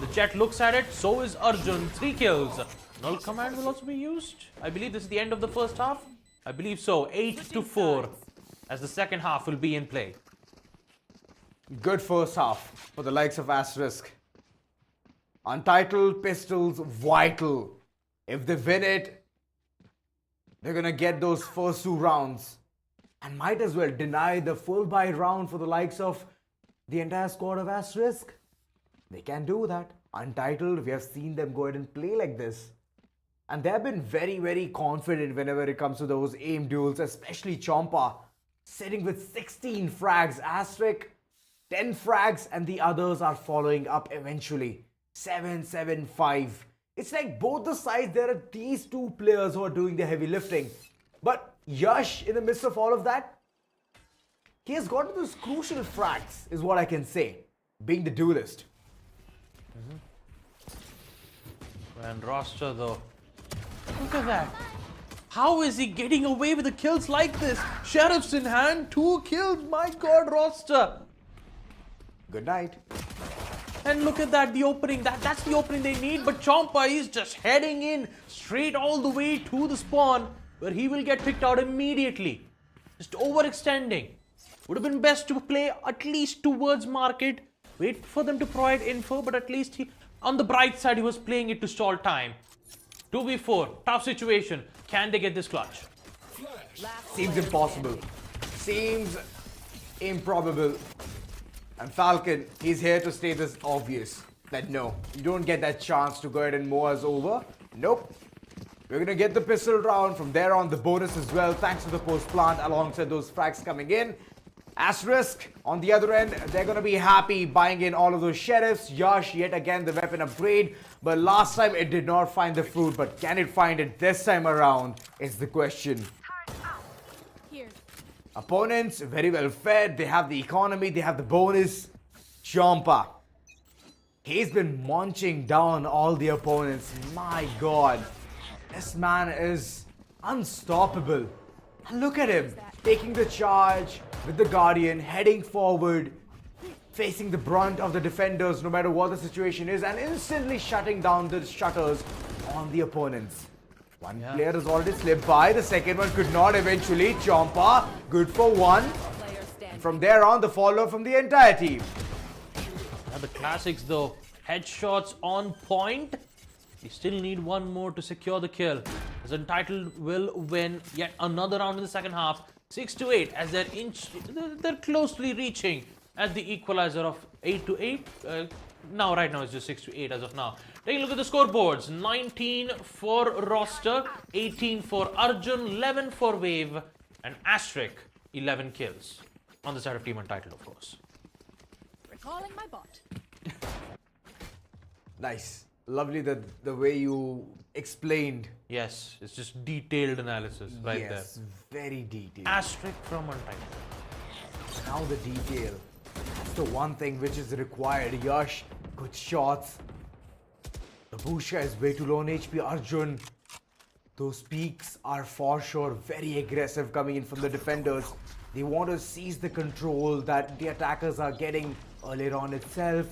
The Jet looks at it, so is Arjun. 3 kills. Null command will also be used. I believe this is the end of the first half. I believe so. 8-4 as the second half will be in play. Good first half for the likes of Asterisk. Untitled pistols vital. If they win it, they're gonna get those first 2 rounds. And might as well deny the full buy round for the likes of the entire squad of Asterisk. They can do that. Untitled, we have seen them go ahead and play like this. And they have been very, very confident whenever it comes to those aim duels, especially Champa, sitting with 16 frags. Asterisk, 10 frags, and the others are following up eventually. 7-7-5. It's like both the sides, there are these 2 players who are doing the heavy lifting. But Yash, in the midst of all of that, he has gotten those crucial frags, is what I can say, being the duelist. And roster though. Look at that. How is he getting away with the kills like this? Sheriffs in hand, 2 kills. My god, roster. Good night. And look at that, the opening. That's the opening they need. But Champa is just heading in straight all the way to the spawn, where he will get picked out immediately. Just overextending. Would have been best to play at least towards market. Wait for them to provide info, but at least on the bright side, he was playing it to stall time. 2v4, tough situation. Can they get this clutch? Seems impossible. Seems improbable. And Falcon, he's here to state this obvious. That no, you don't get that chance to go ahead and mow us over. Nope. We're going to get the pistol round. From there on, the bonus as well, thanks to the post plant alongside those frags coming in. Asterisk, on the other end, they're going to be happy buying in all of those sheriffs. Yash, yet again, the weapon upgrade. But last time, it did not find the fruit. But can it find it this time around is the question. Here. Opponents, very well fed. They have the economy. They have the bonus. Champa. He's been munching down all the opponents. My God. This man is unstoppable. And look at him. Taking the charge with the Guardian, heading forward, facing the brunt of the defenders no matter what the situation is, and instantly shutting down the shutters on the opponents. One player has already slipped by, the second one could not eventually. Champa, good for one. From there on, the follow from the entire team. Yeah, the classics though, headshots on point. We still need one more to secure the kill. As Untitled will win yet another round in the second half. 6-8 as they're closely reaching at the equalizer of 8-8. Right now it's just 6-8 as of now. Taking a look at the scoreboards: 19 for Roster, 18 for Arjun, 11 for Wave, and Asterisk 11 kills on the side of Team Untitled, of course. Recalling my bot. Nice. Lovely the way you explained. Yes, it's just detailed analysis right Yes, very detailed. there. Asterisk from Untitled. Now the detail. That's the one thing which is required. Yash, good shots. Babushka is way too low on HP. Arjun, those peaks are for sure very aggressive coming in from the defenders. They want to seize the control that the attackers are getting earlier on itself.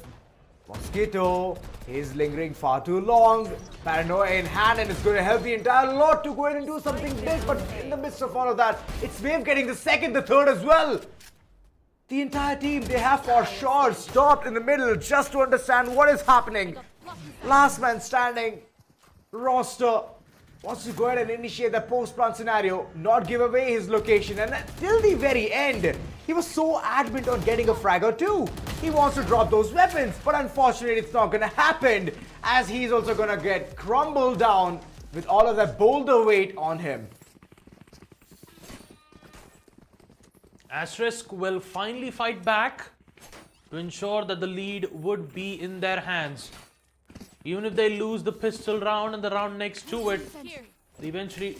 Mosquito is lingering far too long. Paranoia in hand, and it's going to help the entire lot to go in and do something big. But in the midst of all of that, it's Wave getting the second, the third as well. The entire team, they have for sure stopped in the middle just to understand what is happening. Last man standing. Roster wants to go ahead and initiate the post-plant scenario, not give away his location. And till the very end, he was so adamant on getting a frag or two. He wants to drop those weapons, but unfortunately it's not going to happen, as he's also going to get crumbled down with all of that boulder weight on him. Asterisk will finally fight back to ensure that the lead would be in their hands. Even if they lose the pistol round and the round next to it, they eventually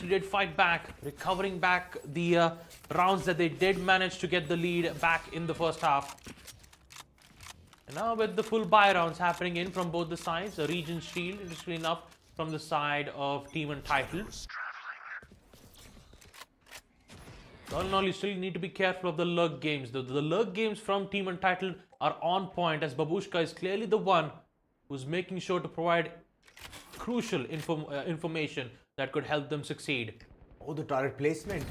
did fight back, recovering back the rounds that they did manage to get the lead back in the first half. And now with the full buy rounds happening in from both the sides, a Regent Shield, interestingly enough, from the side of Team Untitled. All in all, you still need to be careful of the lurk games. The lurk games from Team Untitled are on point, as Babushka is clearly the one who's making sure to provide crucial information that could help them succeed. Oh, the turret placement.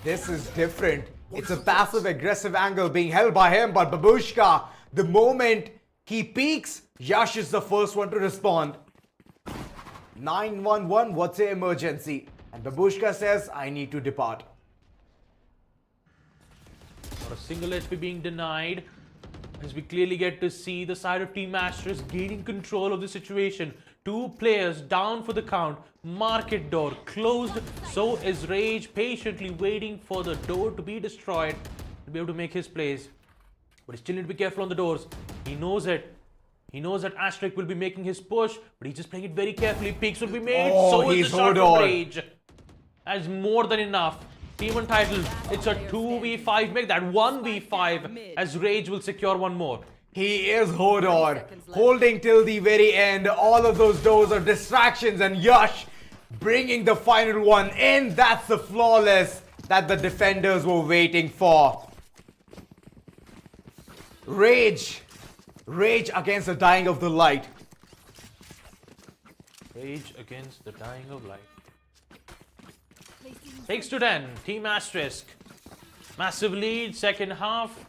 This is different. It's a passive aggressive angle being held by him, but Babushka, the moment he peeks, Yash is the first one to respond. 911, what's the emergency? And Babushka says, I need to depart. Not a single HP being denied, as we clearly get to see the side of Team Asterisk gaining control of the situation. Two players down for the count. Market door closed. So is Rage patiently waiting for the door to be destroyed to be able to make his plays. But he still needs to be careful on the doors. He knows it. He knows that Asterisk will be making his push, but he's just playing it very carefully. Peaks will be made. Oh, so is he's the shot hold from on. Rage. That's more than enough. Team Untitled, it's a 2v5. Make that 1v5, as Rage will secure one more. He is Hodor, holding till the very end. All of those doors are distractions, and Yash bringing the final one in. That's the flawless that the defenders were waiting for. Rage against the dying of the light. Rage against the dying of light. 6-10, Team Asterisk. Massive lead, second half.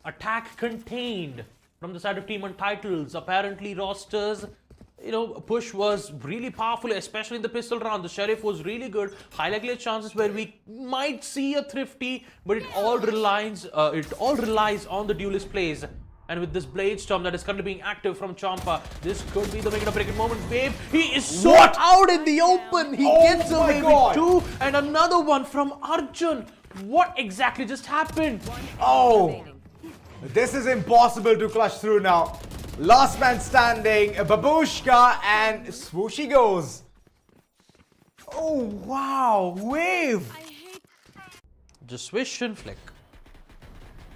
Attack contained from the side of Team Untitled. Apparently, Roster's push was really powerful, especially in the pistol round. The Sheriff was really good. High likelihood chances where we might see a Thrifty, but it all relies on the duelist plays. And with this Blade Storm that is currently being active from Champa, this could be the make it or break it moment. Wave, he is so out in the open. He gets away with 2 and another one from Arjun. What exactly just happened? Oh, this is impossible to clutch through now. Last man standing, Babushka, and swoosh he goes. Oh, wow, Wave. Just swish and flick.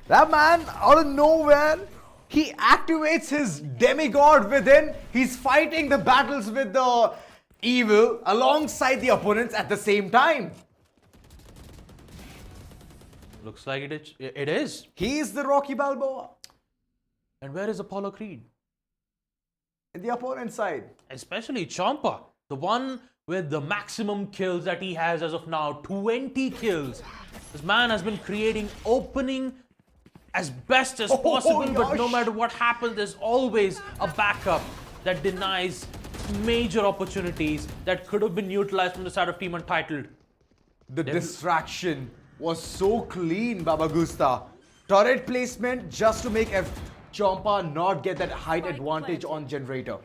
That man, out of nowhere, he activates his demigod within. He's fighting the battles with the evil alongside the opponents at the same time. Looks like it is. He's the Rocky Balboa. And where is Apollo Creed? In the opponent's side. Especially Champa, the one with the maximum kills that he has as of now, 20 kills. This man has been creating opening as best as possible, but no matter what happens, there's always a backup that denies major opportunities that could have been utilized from the side of Team Untitled. The distraction was so clean, Baba Gusta. Turret placement just to make Champa not get that height advantage on generator.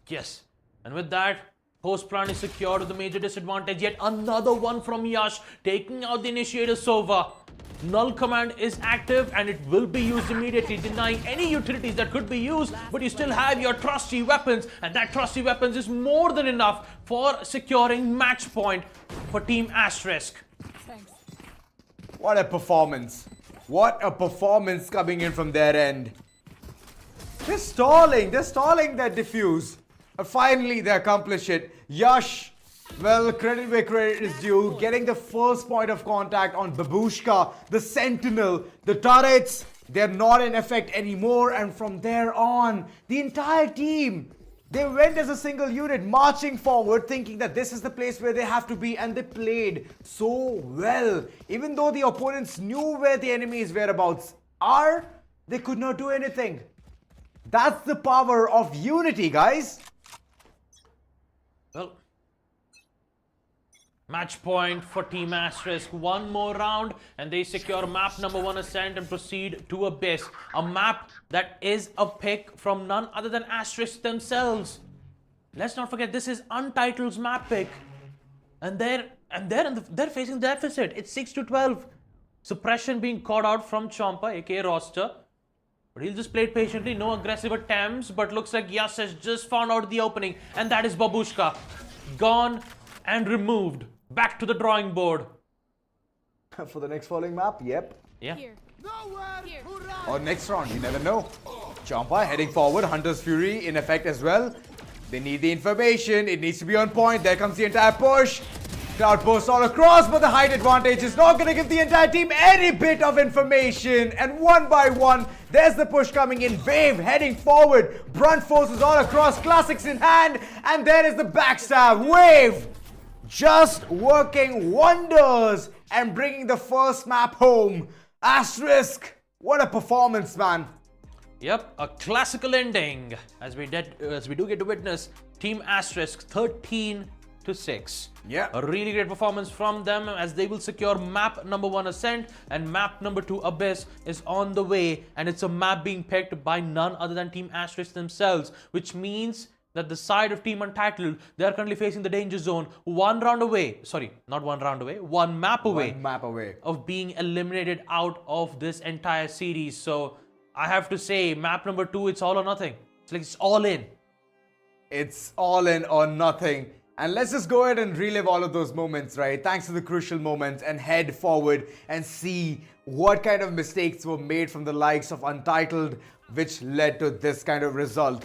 Yes, and with that, post plan is secured with a major disadvantage. Yet another one from Yash, taking out the initiator Sova. Null command is active and it will be used immediately, denying any utilities that could be used, but you still have your trusty weapons, and that trusty weapons is more than enough for securing match point for Team Asterisk. Thanks. What a performance. What a performance coming in from their end. They're stalling that diffuse. And finally they accomplish it. Yash, well, credit where credit is due, getting the first point of contact on Babushka, the Sentinel, the turrets, they're not in effect anymore, and from there on, the entire team, they went as a single unit, marching forward, thinking that this is the place where they have to be, and they played so well. Even though the opponents knew where the enemy's whereabouts are, they could not do anything. That's the power of unity, guys. Well, match point for Team Asterisk. One more round and they secure map number 1 Ascent and proceed to Abyss. A map that is a pick from none other than Asterisk themselves. Let's not forget, this is Untitled's map pick. And they're facing deficit. It's 6-12. Suppression being caught out from Champa, aka Roster. But he'll just play it patiently, no aggressive attempts. But looks like Yas has just found out the opening. And that is Babushka. Gone and removed. Back to the drawing board. For the next following map, yep. Yeah. Here. Here. Or next round, you never know. Champa heading forward, Hunter's Fury in effect as well. They need the information, it needs to be on point. There comes the entire push. Cloud posts all across, but the height advantage is not going to give the entire team any bit of information. And one by one, there's the push coming in. Wave heading forward. Brunt forces all across, classics in hand. And there is the backstab. Wave just working wonders and bringing the first map home. Asterisk, what a performance, man. Yep, a classical ending as we do get to witness Team Asterisk 13-6. Yeah. A really great performance from them as they will secure map number 1 Ascent, and map number 2 Abyss is on the way, and it's a map being picked by none other than Team Asterisk themselves, which means that the side of Team Untitled, they are currently facing the danger zone, one map away of being eliminated out of this entire series. So I have to say, map number 2, it's all or nothing. It's like it's all in. It's all in or nothing. And let's just go ahead and relive all of those moments, right? Thanks to the crucial moments, and head forward and see what kind of mistakes were made from the likes of Untitled, which led to this kind of result.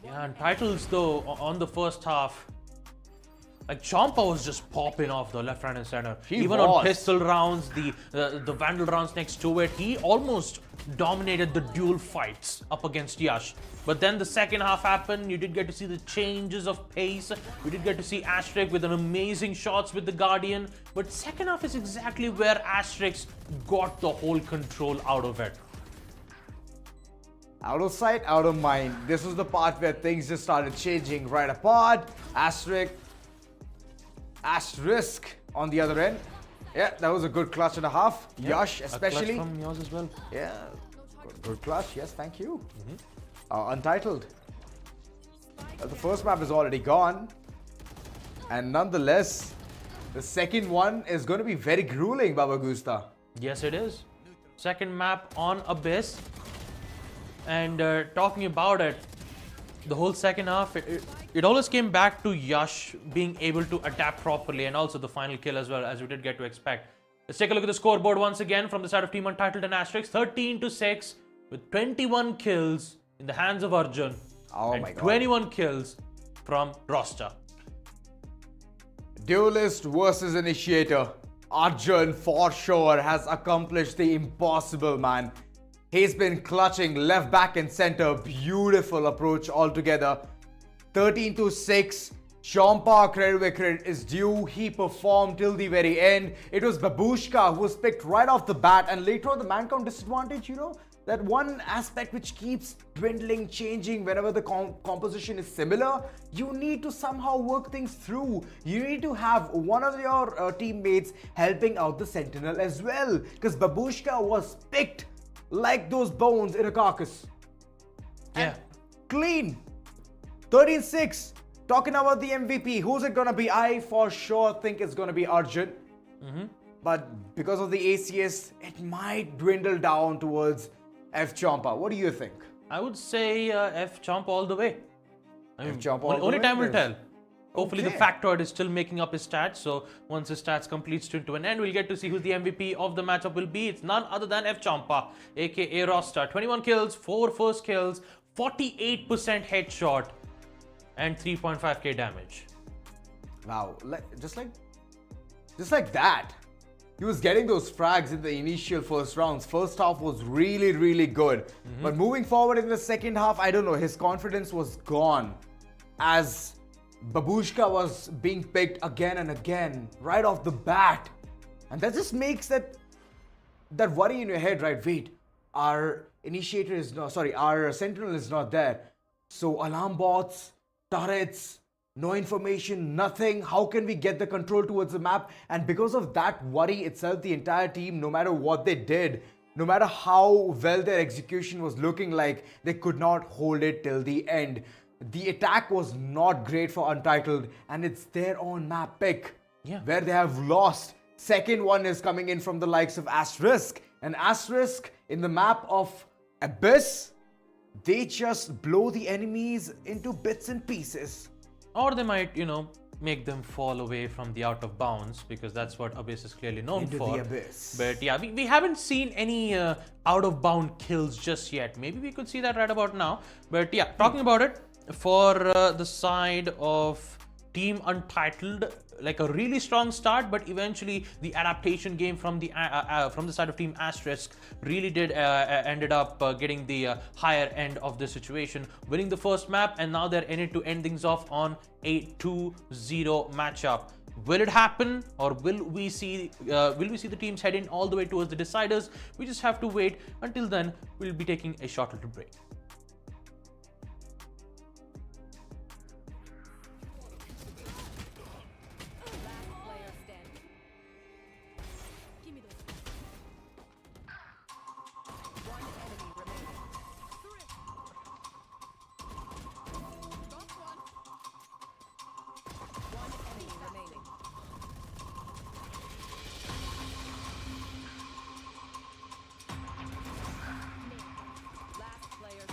Yeah, Untitled's though, on the first half, like Champa was just popping off the left, right and center. Even on pistol rounds, the Vandal rounds next to it, he almost dominated the duel fights up against Yash. But then the second half happened, you did get to see the changes of pace. You did get to see Asterisk with an amazing shots with the Guardian. But second half is exactly where Asterisk got the whole control out of it. Out of sight, out of mind. This was the part where things just started changing right apart. Asterisk on the other end. Yeah, that was a good clutch and a half. Yash, A clutch especially. from yours as well. Yeah, good clutch. Yes, thank you. Untitled. The first map is already gone. And nonetheless, the second one is going to be very grueling, Baba Gusta. Yes, it is. Second map on Abyss. And talking about it, the whole second half, it always came back to Yash being able to adapt properly, and also the final kill as well, as we did get to expect. Let's take a look at the scoreboard once again from the side of Team Untitled and Asterisk. 13-6 with 21 kills in the hands of Arjun. Oh and my god. 21 kills from Rosta. Duelist versus Initiator. Arjun for sure has accomplished the impossible, man. He's been clutching left, back and center. Beautiful approach altogether. 13-6. Champa, credit where credit is due. He performed till the very end. It was Babushka who was picked right off the bat, and later on the man count disadvantage, you know, that one aspect which keeps dwindling, changing whenever the composition is similar. You need to somehow work things through. You need to have one of your teammates helping out the Sentinel as well, because Babushka was picked like those bones in a carcass. Yeah. Clean. 13-6. Talking about the MVP, who's it gonna be? I for sure think it's gonna be Arjun. But because of the ACS, it might dwindle down towards F Champa. What do you think? I would say F Chomp all the way. I mean, Chomp all the only way, time will yes. tell. Hopefully the Okay. factoid is still making up his stats, so once his stats completes to an end, we'll get to see who the MVP of the matchup will be. It's none other than F Champa, aka Rosta. 21 kills, 4 first kills, 48% headshot, and 3.5k damage. Wow, just like that. He was getting those frags in the initial first rounds. First half was really, really good. But moving forward in the second half, I don't know, his confidence was gone as Babushka was being picked again and again, right off the bat. And that just makes that worry in your head, right? Wait, our initiator is not, sorry, our sentinel is not there. So alarm bots, turrets, no information, nothing. How can we get the control towards the map? And because of that worry itself, the entire team, no matter what they did, no matter how well their execution was looking like, they could not hold it till the end. The attack was not great for Untitled, and it's their own map pick where they have lost. Second one is coming in from the likes of Asterisk. And Asterisk in the map of Abyss, they just blow the enemies into bits and pieces. Or they might, you know, make them fall away from the out of bounds, because that's what Abyss is clearly known Into for. the abyss. But yeah, we haven't seen any out of bound kills just yet. Maybe we could see that right about now. But yeah, talking about it, for the side of Team Untitled, like a really strong start, but eventually the adaptation game from the side of Team Asterisk really did ended up getting the higher end of the situation, winning the first map, and now they're in it to end things off on a 2-0 matchup. Will it happen, or will we see the teams heading all the way towards the deciders? We just have to wait. Until then, we'll be taking a short little break. Last player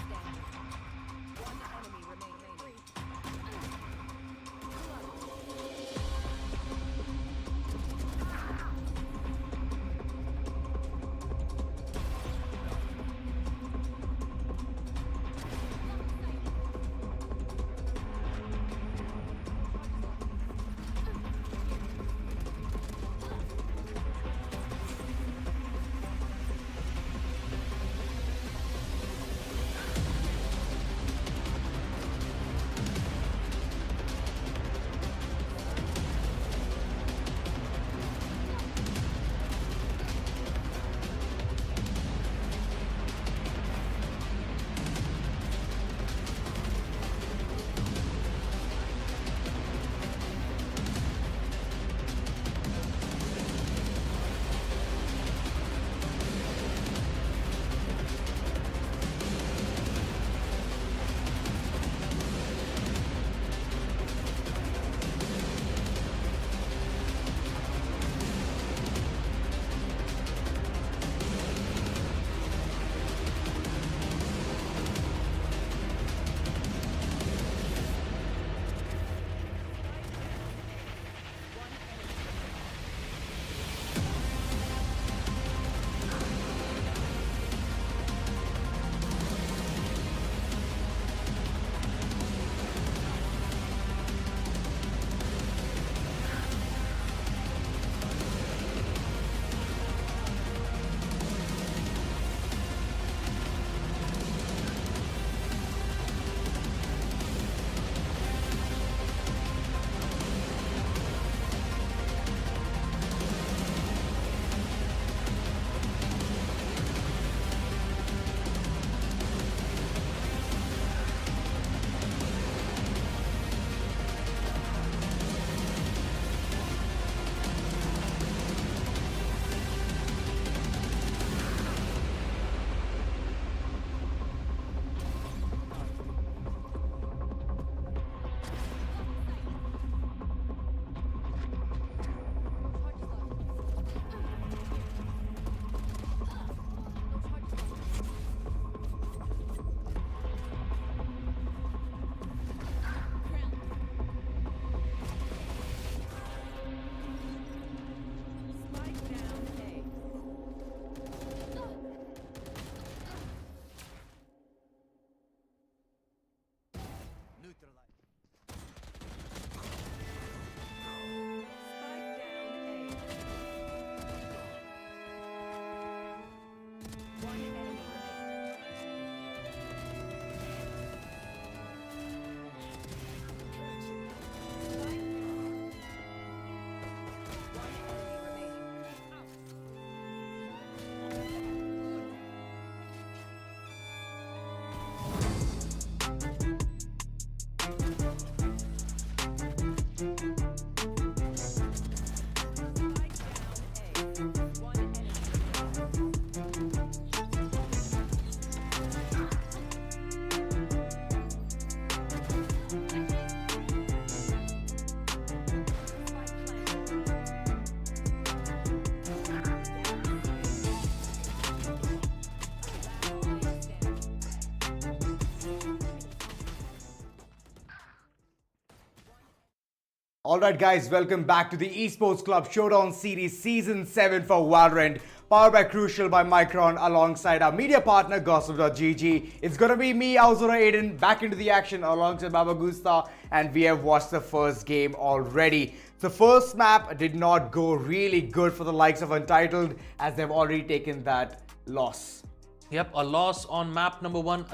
Alright guys, welcome back to the Esports Club Showdown Series Season 7 for Valorant. Powered by Crucial by Micron alongside our media partner Gossip.gg. It's gonna be me, Alzora Aiden, back into the action alongside Baba Gusta, and we have watched the first game already. The first map did not go really good for the likes of Untitled as they've already taken that loss. Yep, a loss on map number 1,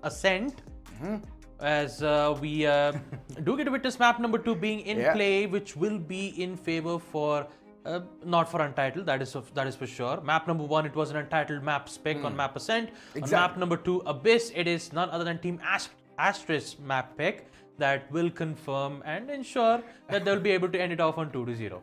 Ascent. As we do get to witness map number 2 being in play, which will be in favor for not for Untitled, that is for sure. Map number 1, it was an Untitled map spec on map Ascent. Exactly. On map number 2, Abyss, it is none other than Team Asterisk map pick that will confirm and ensure that they'll be able to end it off on 2-0.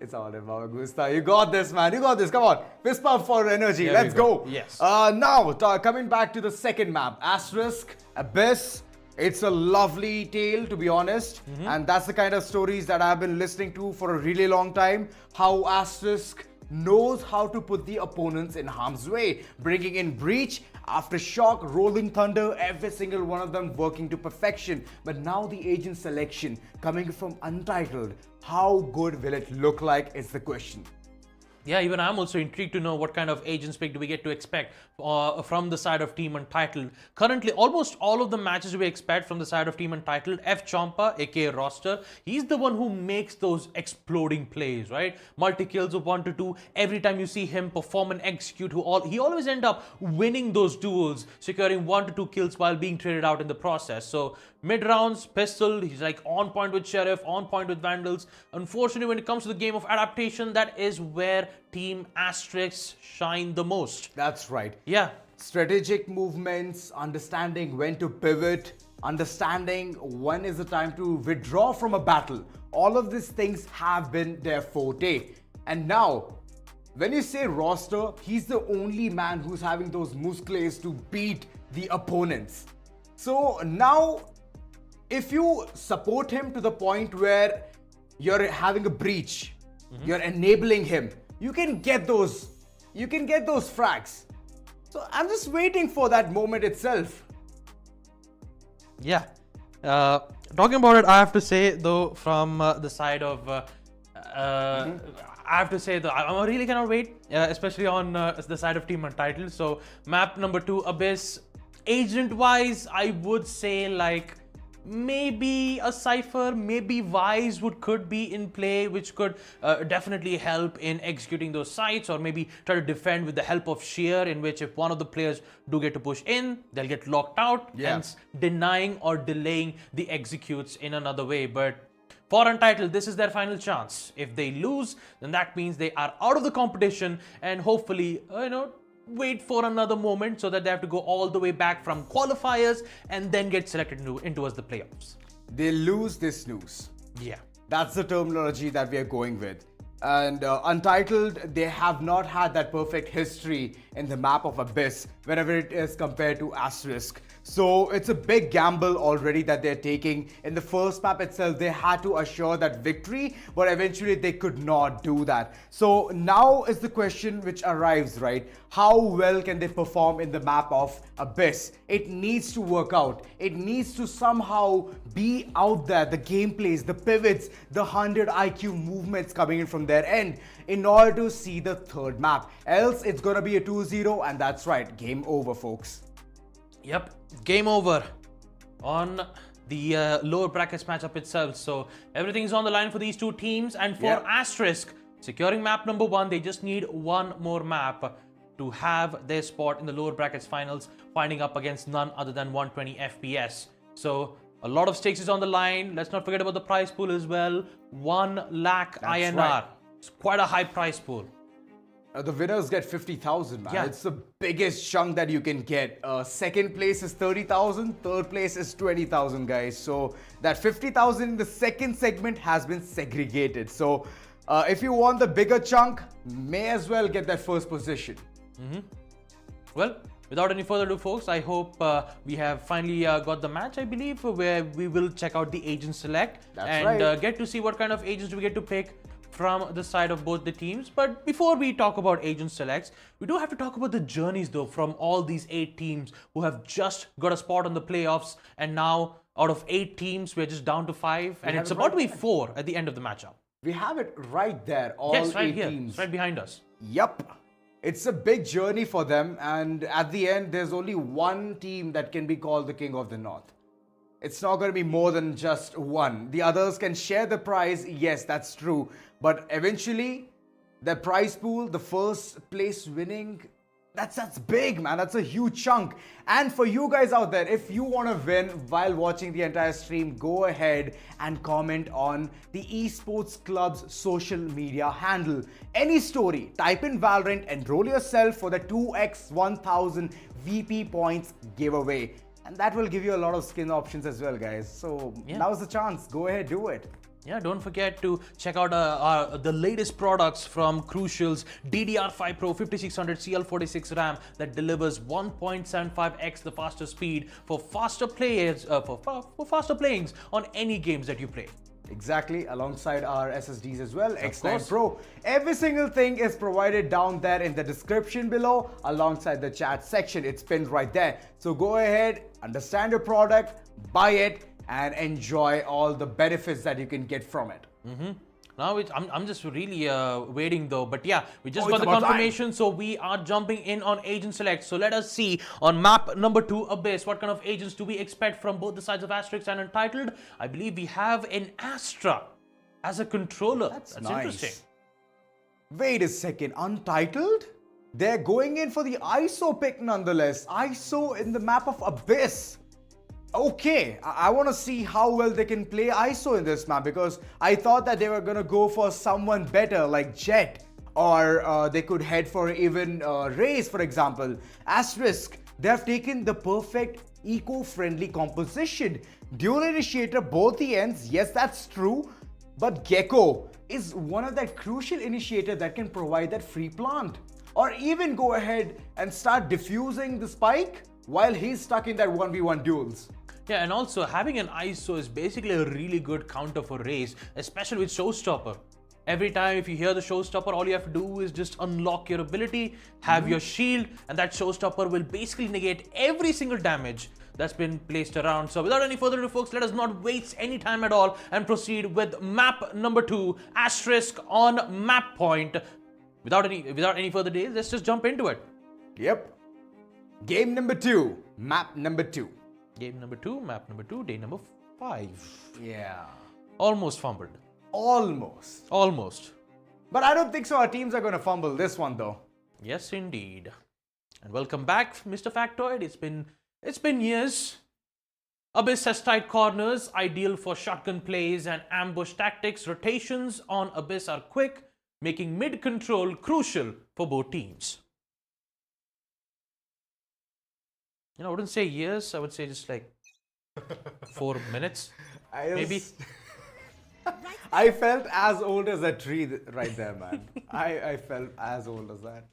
It's all about Gusta. You got this, man. You got this. Come on. Fist pump for energy. There Let's we go. go. Yes. Now, coming back to the second map, Asterisk, Abyss. It's a lovely tale, to be honest. And that's the kind of stories that I've been listening to for a really long time. How Asterisk knows how to put the opponents in harm's way, bringing in Breach, Aftershock, Rolling Thunder, every single one of them working to perfection. But now the agent selection coming from Untitled, how good will it look like is the question. Yeah, even I'm also intrigued to know what kind of agents pick do we get to expect from the side of Team Untitled. Currently, almost all of the matches we expect from the side of Team Untitled, F Champa, aka Roster, he's the one who makes those exploding plays, right? Multi-kills of 1 to 2. Every time you see him perform and execute, he always end up winning those duels, securing 1 to 2 kills while being traded out in the process. So mid-rounds, pistol, he's like on point with Sheriff, on point with Vandals. Unfortunately, when it comes to the game of adaptation, that is where Team Asterisk shine the most. That's right. Yeah. Strategic movements, understanding when to pivot, understanding when is the time to withdraw from a battle. All of these things have been their forte. And now, when you say Roster, he's the only man who's having those muscles to beat the opponents. So now, if you support him to the point where you're having a breach, you're enabling him, you can get those frags. So I'm just waiting for that moment itself. Yeah. Talking about it, I have to say though, from the side of, I have to say though, I really cannot wait, especially on the side of Team Untitled. So map number 2, Abyss, agent-wise, I would say like maybe a Cypher, maybe Wise could be in play, which could definitely help in executing those sites, or maybe try to defend with the help of Sheer, in which if one of the players do get to push in, they'll get locked out, hence denying or delaying the executes in another way. But for Untitled, this is their final chance. If they lose, then that means they are out of the competition, and hopefully, wait for another moment so that they have to go all the way back from qualifiers and then get selected into the playoffs. They lose, they snooze. Yeah. That's the terminology that we are going with. And Untitled, they have not had that perfect history in the map of Abyss whenever it is compared to Asterisk. So it's a big gamble already that they're taking. In the first map itself, they had to assure that victory, but eventually they could not do that. So now is the question which arrives, right? How well can they perform in the map of Abyss? It needs to work out. It needs to somehow be out there, the gameplays, the pivots, the 100 IQ movements coming in from their end in order to see the third map. Else it's gonna be a 2-0, and that's right, game over, folks. Yep, game over on the lower brackets matchup itself. So everything's on the line for these two teams, and for Asterisk, securing map number 1, they just need one more map to have their spot in the lower brackets finals, finding up against none other than 120 FPS. So a lot of stakes is on the line. Let's not forget about the prize pool as well. 1 lakh INR. Right. It's quite a high prize pool. The winners get 50,000, man. Yeah. It's the biggest chunk that you can get. Second place is 30,000. Third place is 20,000, guys. So that 50,000 in the second segment has been segregated. So if you want the bigger chunk, may as well get that first position. Well, without any further ado, folks, I hope we have finally got the match, I believe, where we will check out the agent select. That's and right. Get to see what kind of agents do we get to pick from the side of both the teams. But before we talk about agent selects, we do have to talk about the journeys though from all these 8 teams who have just got a spot on the playoffs, and now out of 8 teams we're just down to 5, and it's about to be 4 at the end of the matchup. We have it right there, all Yes, right 8 here. teams. It's right behind us. Yup. It's a big journey for them, and at the end, there's only one team that can be called the King of the North. It's not going to be more than just one. The others can share the prize, yes, that's true. But eventually, the prize pool, the first place winning, that's big, man. That's a huge chunk. And for you guys out there, if you want to win while watching the entire stream, go ahead and comment on the Esports Club's social media handle. Any story, type in Valorant, enroll yourself for the 2x1000 VP points giveaway. And that will give you a lot of skin options as well, guys. So now's the chance. Go ahead, do it. Yeah, don't forget to check out the latest products from Crucial's DDR5 Pro 5600 CL46 RAM that delivers 1.75x the faster speed for faster players for faster playings on any games that you play. Exactly, alongside our SSDs as well, X9 Pro. Every single thing is provided down there in the description below, alongside the chat section. It's pinned right there. So go ahead, understand your product, buy it, and enjoy all the benefits that you can get from it. Now I'm just really waiting though, but yeah, we just Oh, got it's the about confirmation, so we are jumping in on agent select. So let us see on map number 2, Abyss, what kind of agents do we expect from both the sides of Asterisk and Untitled. I believe we have an Astra as a controller. That's nice. Interesting. Wait a second, Untitled? They're going in for the ISO pick nonetheless. ISO in the map of Abyss. Okay, I want to see how well they can play ISO in this map, because I thought that they were going to go for someone better like Jet, or they could head for even Raze, for example. Asterisk, they have taken the perfect eco-friendly composition. Dual initiator both the ends, yes, that's true, but Gecko is one of that crucial initiator that can provide that free plant, or even go ahead and start diffusing the spike while he's stuck in that 1v1 duels. Yeah, and also having an ISO is basically a really good counter for Raze, especially with Showstopper. Every time if you hear the Showstopper, all you have to do is just unlock your ability, have your shield, and that Showstopper will basically negate every single damage that's been placed around. So without any further ado, folks, let us not waste any time at all and proceed with map number 2, Asterisk on map point. Without any further delays, let's just jump into it. Yep. Game number 2, map number 2. Game number 2, map number 2, day number 5. Yeah. Almost fumbled. Almost. Almost. But I don't think so. Our teams are going to fumble this one though. Yes, indeed. And welcome back, Mr. Factoid. It's been years. Abyss has tight corners, ideal for shotgun plays and ambush tactics. Rotations on Abyss are quick, making mid control crucial for both teams. I wouldn't say years, I would say just like 4 minutes, maybe. I felt as old as that tree right there, man. I felt as old as that.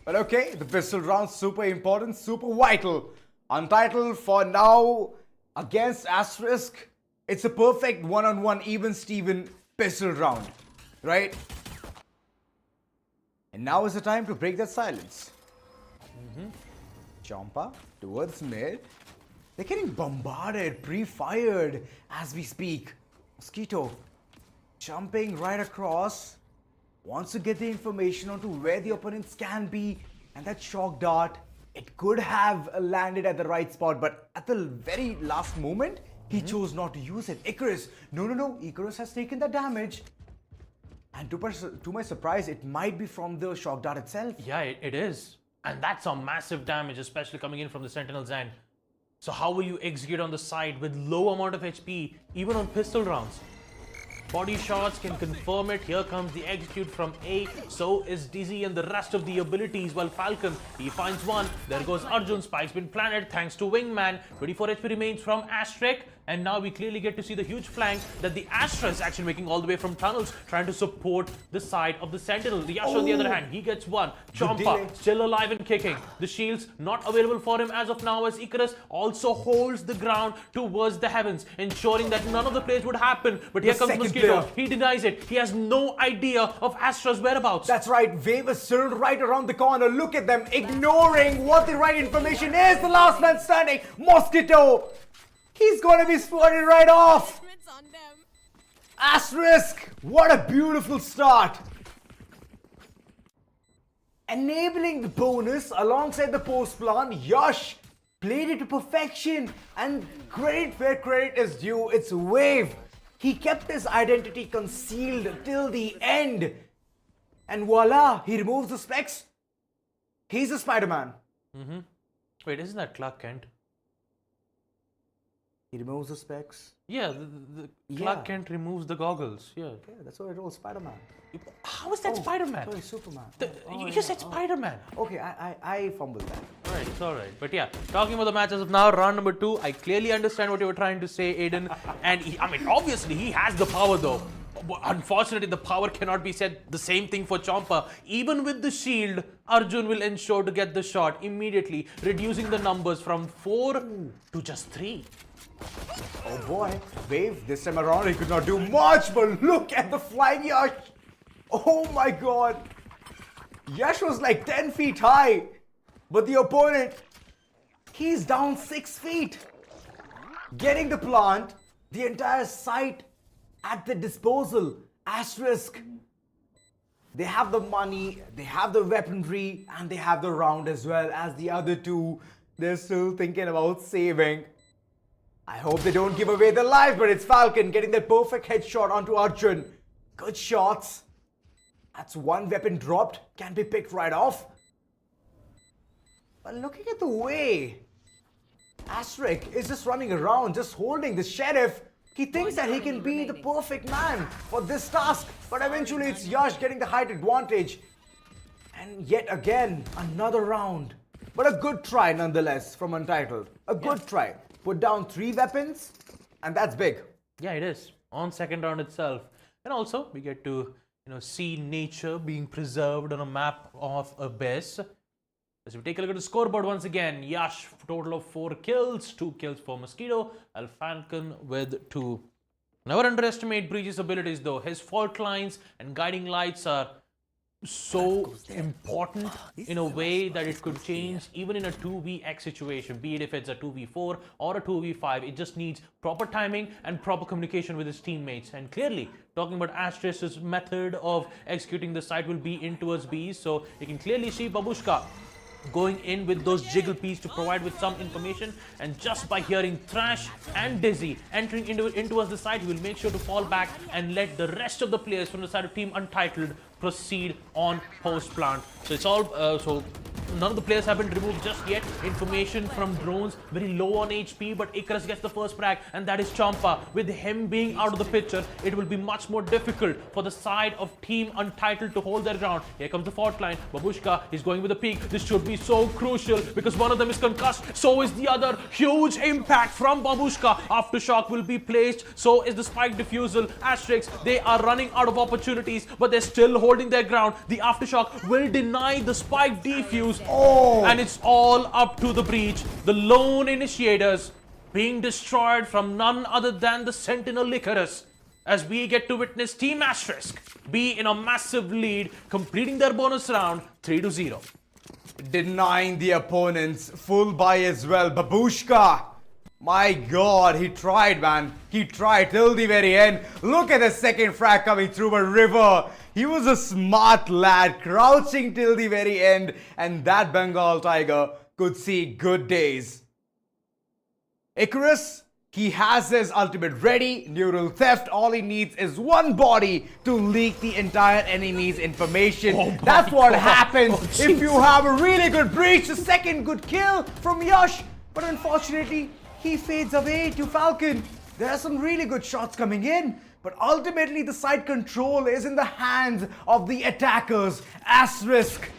But okay, the pistol round, super important, super vital. Untitled for now against Asterisk. It's a perfect one-on-one, even Steven pistol round, right? And now is the time to break that silence. Champa towards mid. They're getting bombarded, pre-fired as we speak. Mosquito jumping right across. Wants to get the information onto where the opponents can be. And that shock dart, it could have landed at the right spot, but at the very last moment, he chose not to use it. Icarus, no, Icarus has taken the damage. And to my surprise, it might be from the shock dart itself. Yeah, it is. And that's some massive damage, especially coming in from the Sentinel's end. So how will you execute on the side with low amount of HP, even on pistol rounds? Body shots can confirm it. Here comes the execute from A. So is Dizzy and the rest of the abilities. While Falcon, he finds one. There goes Arjun. Spike's been planted thanks to Wingman. 24 HP remains from Asterisk. And now we clearly get to see the huge flank that the Astra is actually making all the way from tunnels, trying to support the side of the Sentinel. The Yash on the other hand, he gets one. Champa still alive and kicking. The shields not available for him as of now, as Icarus also holds the ground towards the heavens, ensuring that none of the plays would happen. But here comes Mosquito. Player. He denies it. He has no idea of Astra's whereabouts. That's right, Wave is still right around the corner. Look at them, ignoring what the right information is. The last man standing, Mosquito. He's gonna be spotted right off. It's on them. Asterisk, what a beautiful start. Enabling the bonus alongside the post plant, Yash played it to perfection, and credit where credit is due, it's Wave. He kept his identity concealed till the end. And voila, he removes the specs. He's a Spider-Man. Wait, isn't that Clark Kent? He removes the specs. Yeah, the Clark Kent removes the goggles. Yeah. Yeah, that's what I told, Spider-Man. How is that Spider-Man? Sorry, Superman. You said Spider-Man. Okay, I fumbled that. Alright, it's alright. But yeah, talking about the matches of now, round number 2, I clearly understand what you were trying to say, Aiden. And I mean, obviously, he has the power though. But unfortunately, the power cannot be said the same thing for Champa. Even with the shield, Arjun will ensure to get the shot immediately, reducing the numbers from 4 to just 3. Oh boy, Wave, this time around he could not do much, but look at the flying Yash. Oh my god. Yash was like 10 feet high, but the opponent, he's down 6 feet. Getting the plant, the entire site at the disposal. Asterisk. They have the money, they have the weaponry, and they have the round as well as the other two. They're still thinking about saving. I hope they don't give away their life, but it's Falcon getting that perfect headshot onto Arjun. Good shots. That's one weapon dropped, can be picked right off. But looking at the way Asterisk is just running around, just holding the sheriff, he thinks that he can be the perfect man for this task. But eventually it's Yash getting the height advantage. And yet again, another round. But a good try nonetheless from Untitled. A good try. Put down 3 weapons, and that's big. Yeah, it is. On second round itself. And also, we get to see nature being preserved on a map of Abyss. As we take a look at the scoreboard once again, Yash, total of 4 kills, 2 kills for Mosquito, and Falcon with 2. Never underestimate Breach's abilities though. His fault lines and guiding lights are so important in a way that it could change even in a 2vx situation, be it if it's a 2v4 or a 2v5. It just needs proper timing and proper communication with his teammates. And clearly, talking about Asterisk's method of executing the site will be in towards B, so you can clearly see Babushka going in with those jiggle Ps to provide with some information, and just by hearing Thrash and Dizzy entering into towards the site, he will make sure to fall back and let the rest of the players from the side of Team Untitled proceed on post plant. So it's all so none of the players have been removed just yet. Information from drones, very low on HP, but Icarus gets the first frag, and that is Champa. With him being out of the picture, it will be much more difficult for the side of Team Untitled to hold their ground. Here comes the fault line. Babushka is going with a peek. This should be so crucial because one of them is concussed. So is the other. Huge impact from Babushka. Aftershock will be placed. So is the spike diffusal. Asterisk, they are running out of opportunities, but they're still holding their ground. The Aftershock will deny the spike defuse. And it's all up to the Breach. The lone initiators being destroyed from none other than the Sentinel Icarus, as we get to witness Team Asterisk be in a massive lead, completing their bonus round 3-0. Denying the opponents full buy as well. Babushka, my god, he tried, man. He tried till the very end. Look at the second frag coming through a river. He was a smart lad, crouching till the very end, and that Bengal tiger could see good days. Icarus, he has his ultimate ready, neural theft. All he needs is one body to leak the entire enemy's information. That's what happens if you have a really good breach. The second good kill from Yash, but unfortunately, he fades away to Falcon. There are some really good shots coming in, but ultimately the side control is in the hands of the attackers. Asterisk.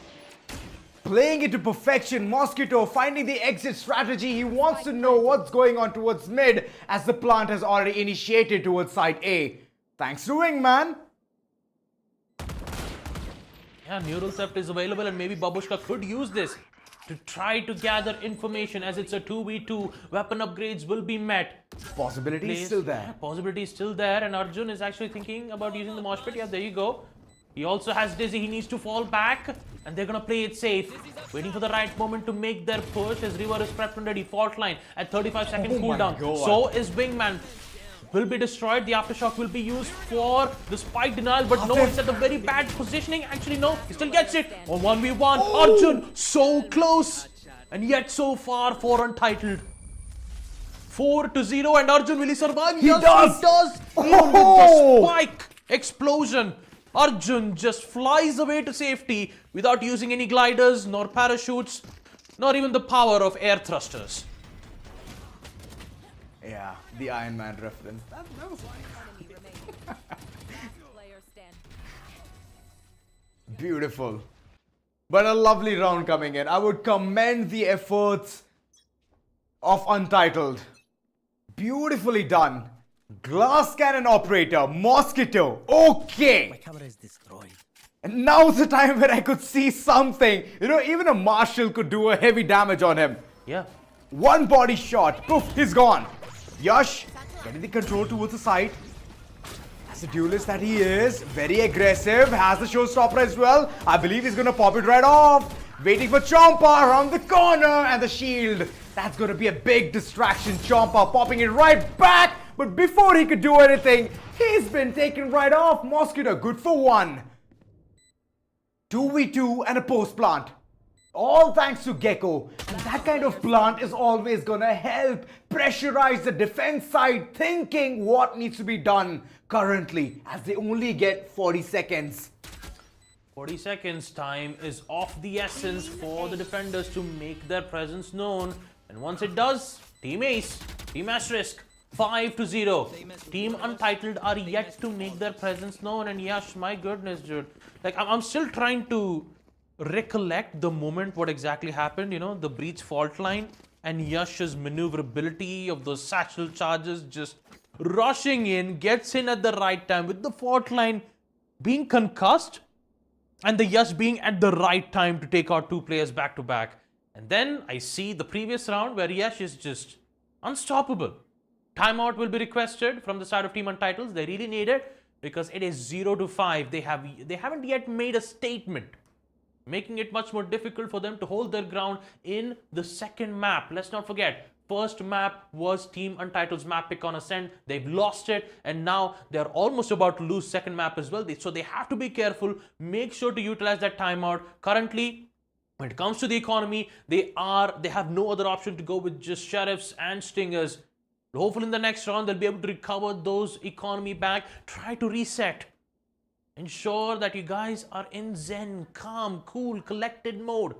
playing it to perfection. Mosquito finding the exit strategy. He wants to know what's going on towards mid as the plant has already initiated towards side A. Thanks to Wingman. Yeah, Neural Theft is available and maybe Babushka could use this to try to gather information as it's a 2v2. Weapon upgrades will be met. Possibility is still there. Yeah, possibility is still there, and Arjun is actually thinking about using the mosh pit. Yeah, there you go. He also has Dizzy. He needs to fall back, and they're gonna play it safe. Waiting for the right moment to make their push as River is prepped and ready. Fault line at 35-second cooldown. So is Wingman. Will be destroyed. The aftershock will be used for the spike denial, but no, it's at the very bad positioning. Actually, no, he still gets it on 1v1. Arjun, so close, and yet so far for Untitled. 4-0, and Arjun, will he survive? Yes, he does. Even with the spike explosion, Arjun just flies away to safety without using any gliders, nor parachutes, nor even the power of air thrusters. Yeah, the Iron Man reference. That was beautiful. But a lovely round coming in. I would commend the efforts of Untitled. Beautifully done. Glass cannon operator, Mosquito. Okay. My camera is destroyed. And now's the time where I could see something. You know, even a Marshal could do a heavy damage on him. Yeah. One body shot. Poof, he's gone. Yash getting the control towards the side. As a duelist that he is, very aggressive, has the showstopper as well. I believe he's gonna pop it right off. Waiting for Chompa around the corner and the shield. That's gonna be a big distraction. Chompa popping it right back. But before he could do anything, he's been taken right off. Mosquito good for one. 2v2 and a post plant. All thanks to Gecko. And that kind of plant is always gonna help pressurize the defense side, thinking what needs to be done currently, as they only get 40 seconds. 40 seconds time is of the essence for the defenders to make their presence known. And once it does, Team Ace, Team Asterisk, 5-0. Team Untitled are yet to make their presence known. And Yash, my goodness, dude. Like, I'm still trying to recollect the moment what exactly happened, you know, the breach fault line and Yash's maneuverability of those satchel charges just rushing in, gets in at the right time with the fault line being concussed and the Yash being at the right time to take out two players back to back. And then I see the previous round where Yash is just unstoppable. Timeout will be requested from the side of Team Untitled. They really need it because it is 0-5. They haven't yet made a statement, making it much more difficult for them to hold their ground in the second map. Let's not forget, first map was Team Untitled's map pick on Ascent. They've lost it, and now they're almost about to lose second map as well. So they have to be careful. Make sure to utilize that timeout. Currently, when it comes to the economy, they have no other option to go with just Sheriffs and Stingers. Hopefully in the next round, they'll be able to recover those economy back. Try to reset. Ensure that you guys are in zen, calm, cool, collected mode.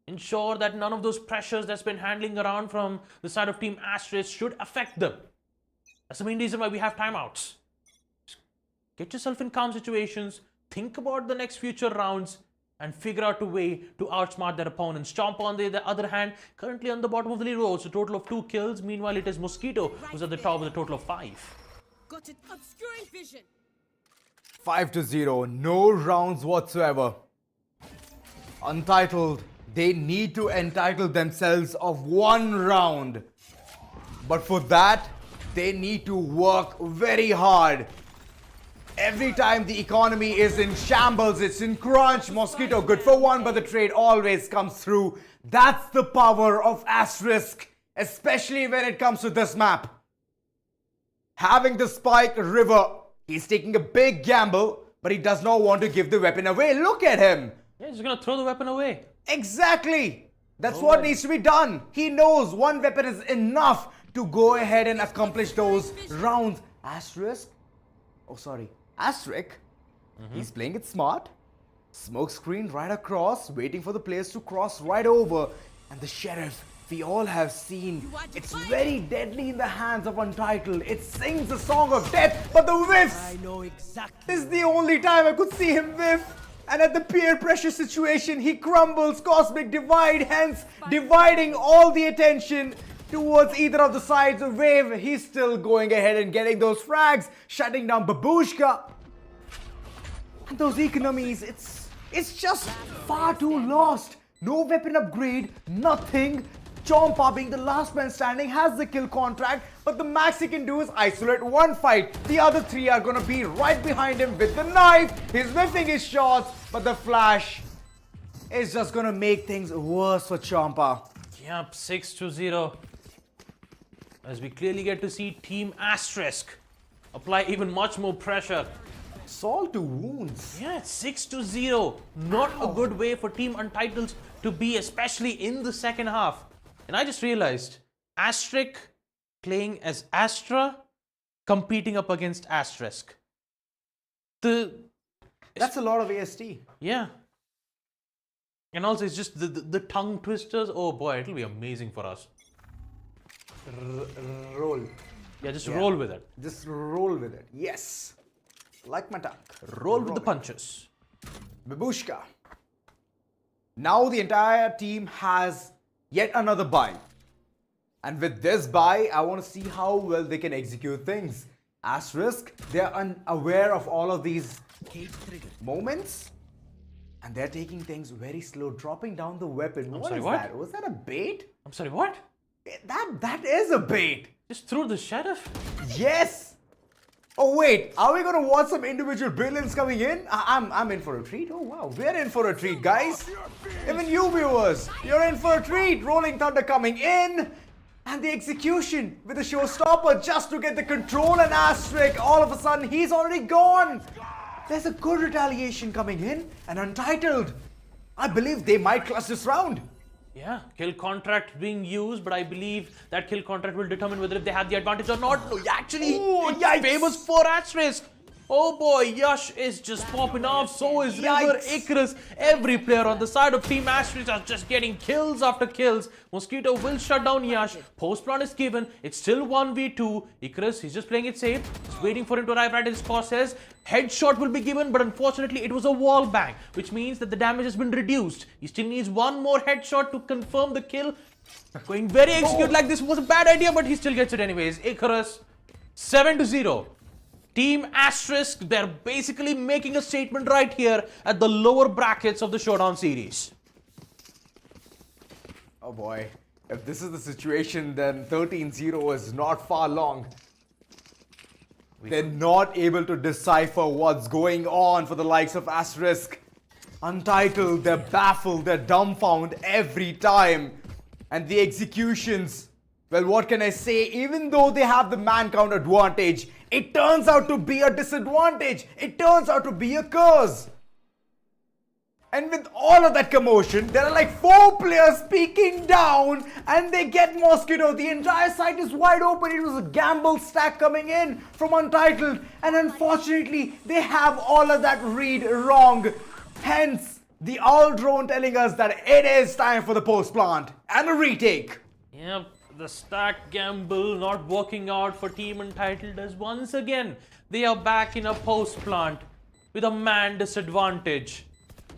Ensure that none of those pressures that's been handling around from the side of Team Asterisk should affect them. That's the main reason why we have timeouts. Get yourself in calm situations, think about the next future rounds, and figure out a way to outsmart their opponents. Chomp on the other hand, currently on the bottom of the leaderboard, it's a total of 2 kills. Meanwhile, it is Mosquito who's at the top with a total of 5. Got it. Obscuring vision. 5-0, no rounds whatsoever. Untitled, they need to entitle themselves of 1 round. But for that, they need to work very hard. Every time the economy is in shambles, it's in crunch. Mosquito good for 1, but the trade always comes through. That's the power of Asterisk, especially when it comes to this map. Having the spike River, he's taking a big gamble, but he does not want to give the weapon away. Look at him. Yeah, he's gonna throw the weapon away. Exactly. That's what needs to be done. He knows 1 weapon is enough to go ahead and accomplish those rounds. Asterisk? Oh, sorry. Asterisk. He's playing it smart. Smoke screen right across, waiting for the players to cross right over. And the Sheriff, we all have seen, it's very deadly in the hands of Untitled. It sings the song of death, but the whiffs I know exactly. is the only time I could see him whiff. And at the peer pressure situation, he crumbles. Cosmic Divide, hence dividing all the attention towards either of the sides of Wave. He's still going ahead and getting those frags, shutting down Babushka. And those economies, it's just far too lost. No weapon upgrade, nothing. Chompa, being the last man standing, has the kill contract, but the max he can do is isolate one fight. The other three are gonna be right behind him with the knife. He's whiffing his shots, but the flash is just gonna make things worse for Chompa. Yep, 6-0. As we clearly get to see Team Asterisk apply even much more pressure. Salt to wounds. Yeah, it's 6-0. Not a good way for Team Untitled to be, especially in the second half. And I just realized, Asterisk playing as Astra, competing up against Asterisk. That's a lot of AST. Yeah. And also it's just the tongue twisters. Oh boy, it'll be amazing for us. Roll. Yeah, just roll with it. Just roll with it. Yes. Like my tongue. Roll with the punches. Babushka. Now the entire team has yet another buy. And with this buy, I want to see how well they can execute things. Asterisk, they're unaware of all of these moments. And they're taking things very slow, dropping down the weapon. What is that? Was that a bait? I'm sorry, what? That is a bait. Just threw the sheriff? Yes. Oh wait, are we gonna watch some individual brilliance coming in? I'm in for a treat. Oh wow, we're in for a treat, guys. Even you viewers, you're in for a treat. Rolling Thunder coming in, and the execution with the showstopper just to get the control and Asterisk. All of a sudden, he's already gone. There's a good retaliation coming in, and Untitled. I believe they might clutch this round. Yeah, kill contract being used, but I believe that kill contract will determine whether if they have the advantage or not. No, actually, it's famous for Asterisk. Oh boy, Yash is just popping off. So is River, Icarus. Every player on the side of Team Asterisk are just getting kills after kills. Mosquito will shut down Yash. Post plan is given. It's still 1v2. Icarus, he's just playing it safe. Just waiting for him to arrive at his process. Headshot will be given, but unfortunately it was a wall bang, which means that the damage has been reduced. He still needs one more headshot to confirm the kill. Going very execute like this was a bad idea, but he still gets it anyways. Icarus, 7-0. Team Asterisk, they're basically making a statement right here at the lower brackets of the Showdown series. Oh boy, if this is the situation, then 13-0 is not far long. They're not able to decipher what's going on for the likes of Asterisk. Untitled, they're baffled, they're dumbfounded every time. And the executions, well, what can I say? Even though they have the man count advantage, it turns out to be a disadvantage. It turns out to be a curse. And with all of that commotion, there are like 4 players peeking down and they get Mosquito. The entire site is wide open. It was a gamble stack coming in from Untitled. And unfortunately, they have all of that read wrong. Hence, the owl drone telling us that it is time for the post plant and a retake. Yep, the stack gamble not working out for Team Untitled as once again they are back in a post plant with a man disadvantage.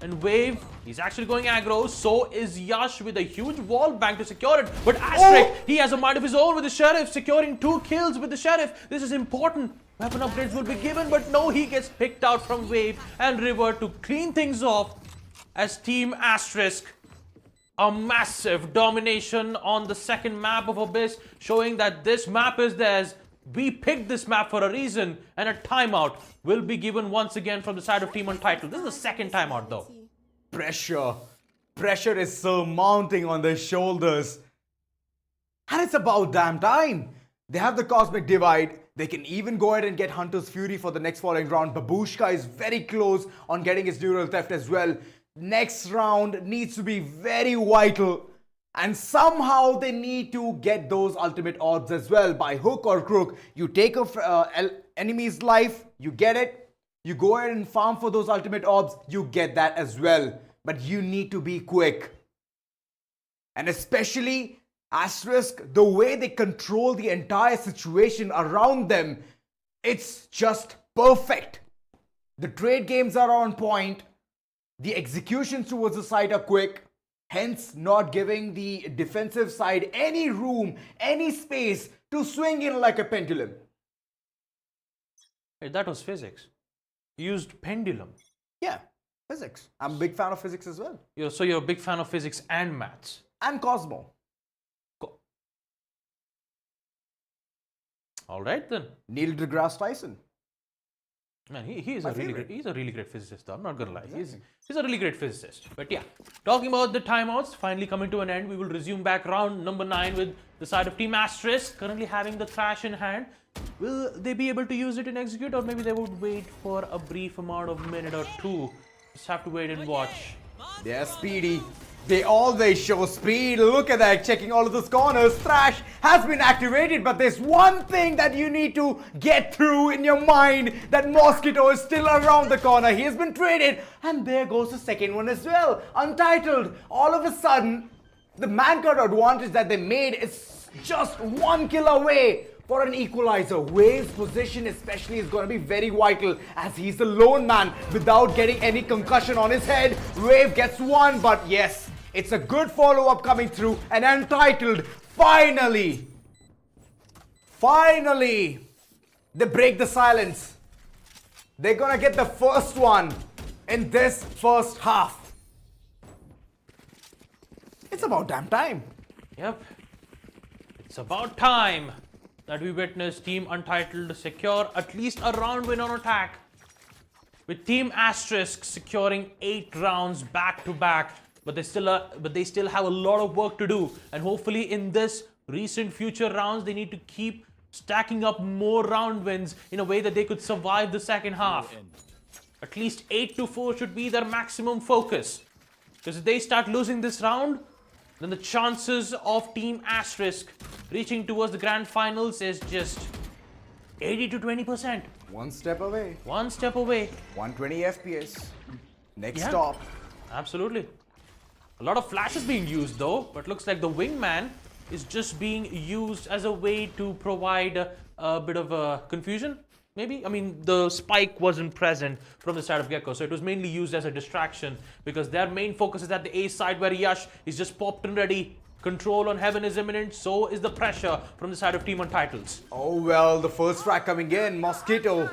And Wave, he's actually going aggro. So is Yash with a huge wall bang to secure it. But Asterisk, he has a mind of his own with the Sheriff, securing 2 kills with the Sheriff. This is important. Weapon upgrades will be given, but no, he gets picked out from Wave and River to clean things off as Team Asterisk. A massive domination on the second map of Abyss, showing that this map is theirs. We picked this map for a reason, and a timeout will be given once again from the side of Team Untitled. This is the second timeout though. Pressure. Pressure is surmounting on their shoulders. And it's about damn time. They have the Cosmic Divide. They can even go ahead and get Hunter's Fury for the next following round. Babushka is very close on getting his Neural Theft as well. Next round needs to be very vital. And somehow they need to get those ultimate orbs as well. By hook or crook, you take a enemy's life, you get it. You go ahead and farm for those ultimate orbs, you get that as well. But you need to be quick. And especially Asterisk, the way they control the entire situation around them, it's just perfect. The trade games are on point. The executions towards the side are quick, hence not giving the defensive side any room, any space to swing in like a pendulum. Hey, that was physics. You used pendulum. Yeah, physics. I'm a big fan of physics as well. So you're a big fan of physics and maths. And Cosmo. All right then. Neil deGrasse Tyson. Man, he's My a really favorite. great, he's a really great physicist though, I'm not gonna lie. He's a really great physicist. But yeah, talking about the timeouts finally coming to an end, we will resume back round number 9 with the side of Team Asterisk currently having the Thrash in hand. Will they be able to use it in execute, or maybe they would wait for a brief amount of minute or two? Just have to wait and watch. They're speedy. They always show speed. Look at that, checking all of those corners. Thrash has been activated, but there's one thing that you need to get through in your mind, that Mosquito is still around the corner. He has been traded, and there goes the second one as well. Untitled. All of a sudden, the manpower advantage that they made is just 1 kill away for an equalizer. Wave's position especially is going to be very vital, as he's the lone man without getting any concussion on his head. Wave gets one, but yes, it's a good follow-up coming through. And Untitled, finally, they break the silence. They're going to get the first one in this first half. It's about damn time. Yep. It's about time that we witness Team Untitled secure at least a round win on attack, with Team Asterisk securing 8 rounds back to back. But they still have a lot of work to do, and hopefully in this recent future rounds they need to keep stacking up more round wins in a way that they could survive the second half. At least 8-4 should be their maximum focus, because if they start losing this round, then the chances of Team Asterisk reaching towards the grand finals is just 80 to 20%. One step away. One step away. 120 FPS. Next Yeah. stop. Absolutely. A lot of flashes being used though, but looks like the wingman is just being used as a way to provide a bit of confusion. Maybe? I mean, the spike wasn't present from the side of Gecko, so it was mainly used as a distraction, because their main focus is at the A side where Yash is just popped and ready. Control on Heaven is imminent, so is the pressure from the side of Team Untitled. Oh well, the first frag coming in. Mosquito,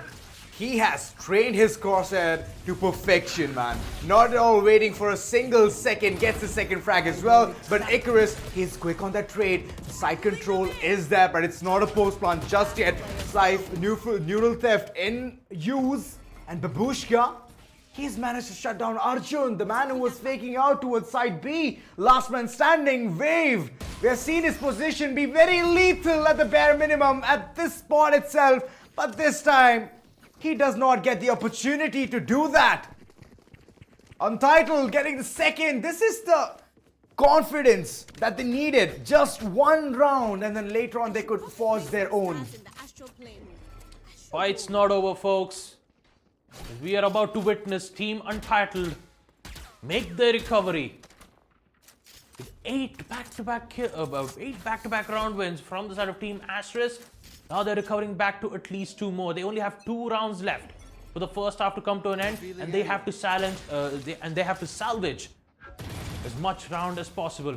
he has trained his crosshair to perfection, man. Not at all waiting for a single second, gets the second frag as well. But Icarus, he's quick on that trade. Side control is there, but it's not a post plant just yet. Scythe, neural theft in use. And Babushka, he's managed to shut down Arjun, the man who was faking out towards side B. Last man standing, Wave. We have seen his position be very lethal at the bare minimum at this spot itself. But this time, he does not get the opportunity to do that. Untitled getting the second. This is the confidence that they needed. Just one round, and then later on they could forge their own. In the astral plane. Fight's not over, folks. We are about to witness Team Untitled make their recovery with 8 back-to-back round wins from the side of Team Asterisk. Now they're recovering back to at least 2 more. They only have 2 rounds left for the first half to come to an end, and they have to salvage as much round as possible.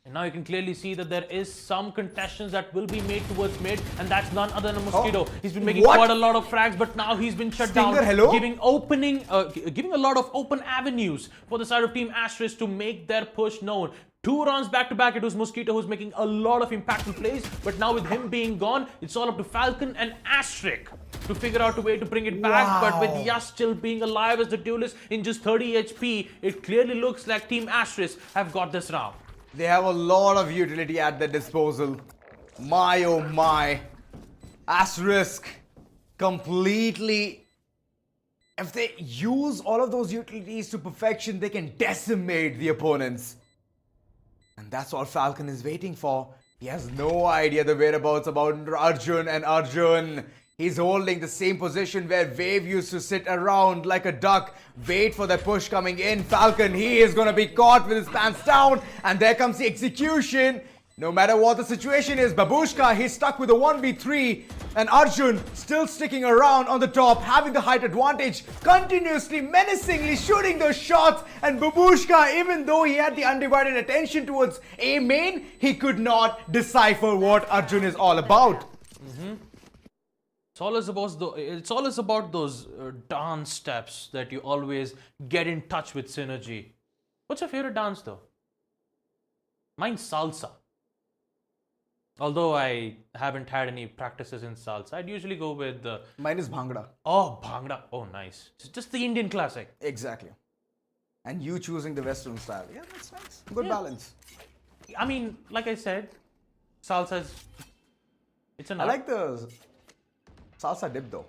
And now you can clearly see that there is some contestations that will be made towards mid, and that's none other than a Mosquito. Oh, He's been making what? quite a lot of frags, but now he's been shut Stinger, down, hello? giving a lot of open avenues for the side of Team Asterisk to make their push known. 2 rounds back to back, it was Mosquito who's making a lot of impactful plays, but now with him being gone, it's all up to Falcon and Asterisk to figure out a way to bring it back. Wow. But with Yash still being alive as the duelist in just 30 HP, it clearly looks like Team Asterisk have got this round. They have a lot of utility at their disposal. My oh my. Asterisk completely. If they use all of those utilities to perfection, they can decimate the opponents. And that's all Falcon is waiting for. He has no idea the whereabouts about Arjun, and Arjun, he's holding the same position where Wave used to sit around like a duck, wait for the push coming in. Falcon, he is going to be caught with his pants down, and there comes the execution. No matter what the situation is, Babushka, he's stuck with a 1v3, and Arjun still sticking around on the top, having the height advantage, continuously, menacingly shooting those shots, and Babushka, even though he had the undivided attention towards A main, he could not decipher what Arjun is all about. It's always about those dance steps that you always get in touch with synergy. What's your favorite dance though? Mine's salsa. Although I haven't had any practices in salsa, I'd usually go with the... Mine is Bhangra. Oh, Bhangra. Oh, nice. Just the Indian classic. Exactly. And you choosing the Western style. Yeah, that's nice. Good balance. I mean, like I said, salsa is... It's an I like the salsa dip though.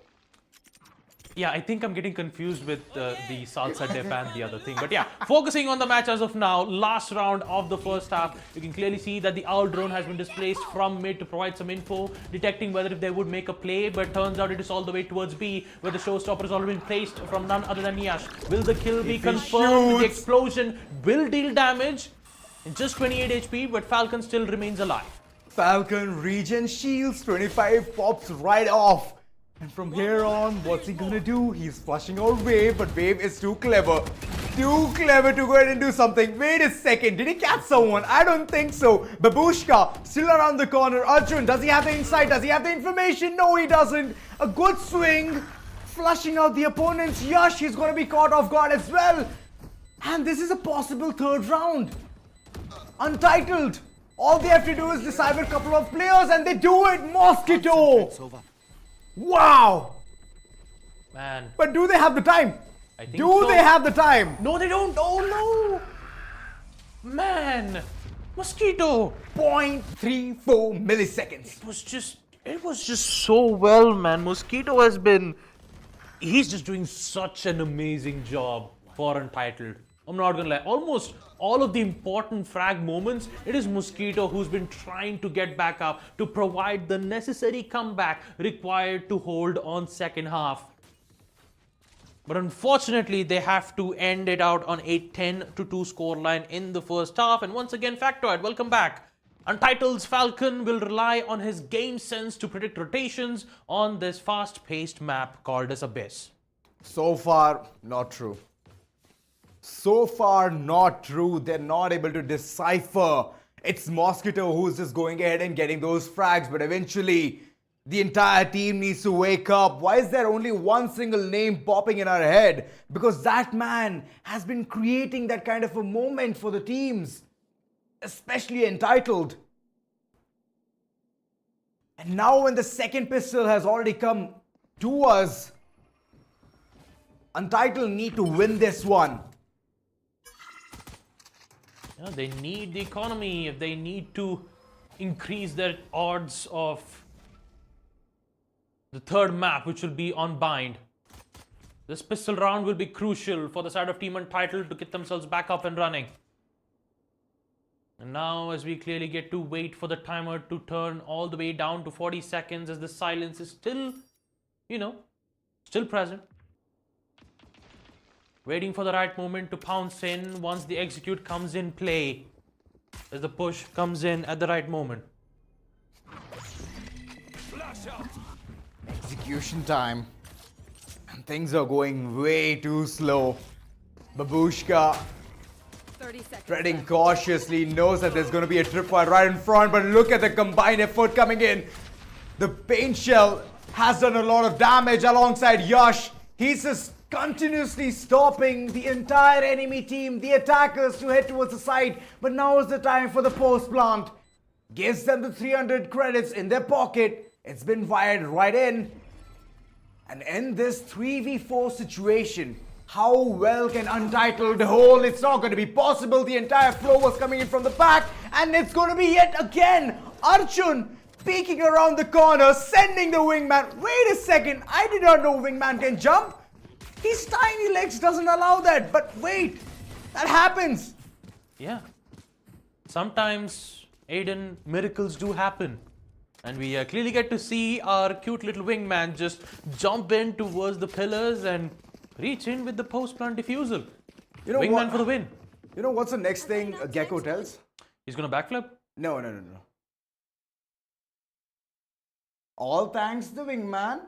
Yeah, I think I'm getting confused with the salsa dip and the other thing. But yeah, focusing on the match as of now, last round of the first half, you can clearly see that the Owl drone has been displaced from mid to provide some info, detecting whether if they would make a play, but turns out it is all the way towards B, where the showstopper has already been placed from none other than Yash. Will the kill be confirmed? The explosion will deal damage in just 28 HP, but Falcon still remains alive. Falcon regen shields, 25 pops right off. And from here on, what's he gonna do? He's flushing out Wave, but Wave is too clever. Too clever to go ahead and do something. Wait a second, did he catch someone? I don't think so. Babushka still around the corner. Arjun, does he have the insight? Does he have the information? No, he doesn't. A good swing, flushing out the opponent's Yash. He's gonna be caught off guard as well. And this is a possible third round. Untitled. All they have to do is decipher a couple of players and they do it. Mosquito. Wow! Man. But do they have the time? I think do so. they have the time? No, they don't. Oh no! Man! Mosquito! 0.34 milliseconds. It was just so well, man. Mosquito has been... He's just doing such an amazing job for Untitled. I'm not gonna lie. Almost all of the important frag moments, it is Mosquito who's been trying to get back up to provide the necessary comeback required to hold on second half. But unfortunately, they have to end it out on a 10-2 scoreline in the first half. And once again, Factoid, welcome back. Untitled's Falcon will rely on his game sense to predict rotations on this fast-paced map called as Abyss. So far, not true. So far, not true. They're not able to decipher. It's Mosquito who's just going ahead and getting those frags, but eventually, the entire team needs to wake up. Why is there only one single name popping in our head? Because that man has been creating that kind of a moment for the teams, especially Entitled. And now when the second pistol has already come to us, Untitled need to win this one. Yeah, they need the economy. If they need to increase their odds of the third map, which will be on Bind. This pistol round will be crucial for the side of Team Untitled to get themselves back up and running. And now, as we clearly get to wait for the timer to turn all the way down to 40 seconds as the silence is still, still present. Waiting for the right moment to pounce in once the execute comes in play. As the push comes in at the right moment. Execution time. And things are going way too slow. Babushka 30 seconds. treading cautiously, knows that there's going to be a tripwire right in front, but look at the combined effort coming in. The paint shell has done a lot of damage alongside Yash. He's just continuously stopping the entire enemy team, the attackers, to head towards the side. But now is the time for the post plant. Gives them the 300 credits in their pocket. It's been wired right in. And in this 3v4 situation, how well can Untitled hold? It's not going to be possible. The entire flow was coming in from the back. And it's going to be yet again Arjun peeking around the corner, sending the wingman. Wait a second, I did not know wingman can jump. His tiny legs doesn't allow that. But wait, that happens. Yeah. Sometimes, Aiden, miracles do happen. And we clearly get to see our cute little wingman just jump in towards the pillars and reach in with the post-plant diffusal. You know Wingman what? for the win. You know what's the next thing Gecko tells? He's going to backflip? No. All thanks the wingman.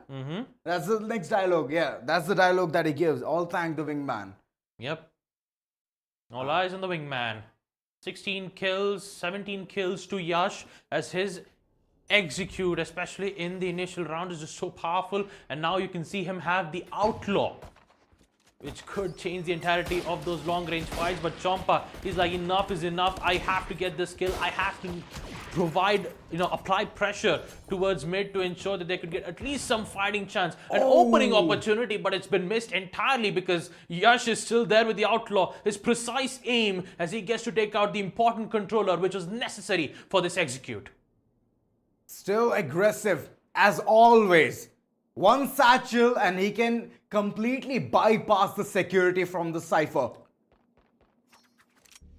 That's the next dialogue. Yeah, that's the dialogue that he gives. All thanks the wingman. Yep. All eyes on the wingman. 16 kills, 17 kills to Yash as his execute, especially in the initial round, is just so powerful. And now you can see him have the outlaw, which could change the entirety of those long-range fights. But Champa is like, enough is enough. I have to get this kill. I have to provide, apply pressure towards mid to ensure that they could get at least some fighting chance. An opening opportunity, but it's been missed entirely because Yash is still there with the outlaw. His precise aim as he gets to take out the important controller, which was necessary for this execute. Still aggressive, as always. One satchel and he can completely bypass the security from the Cypher.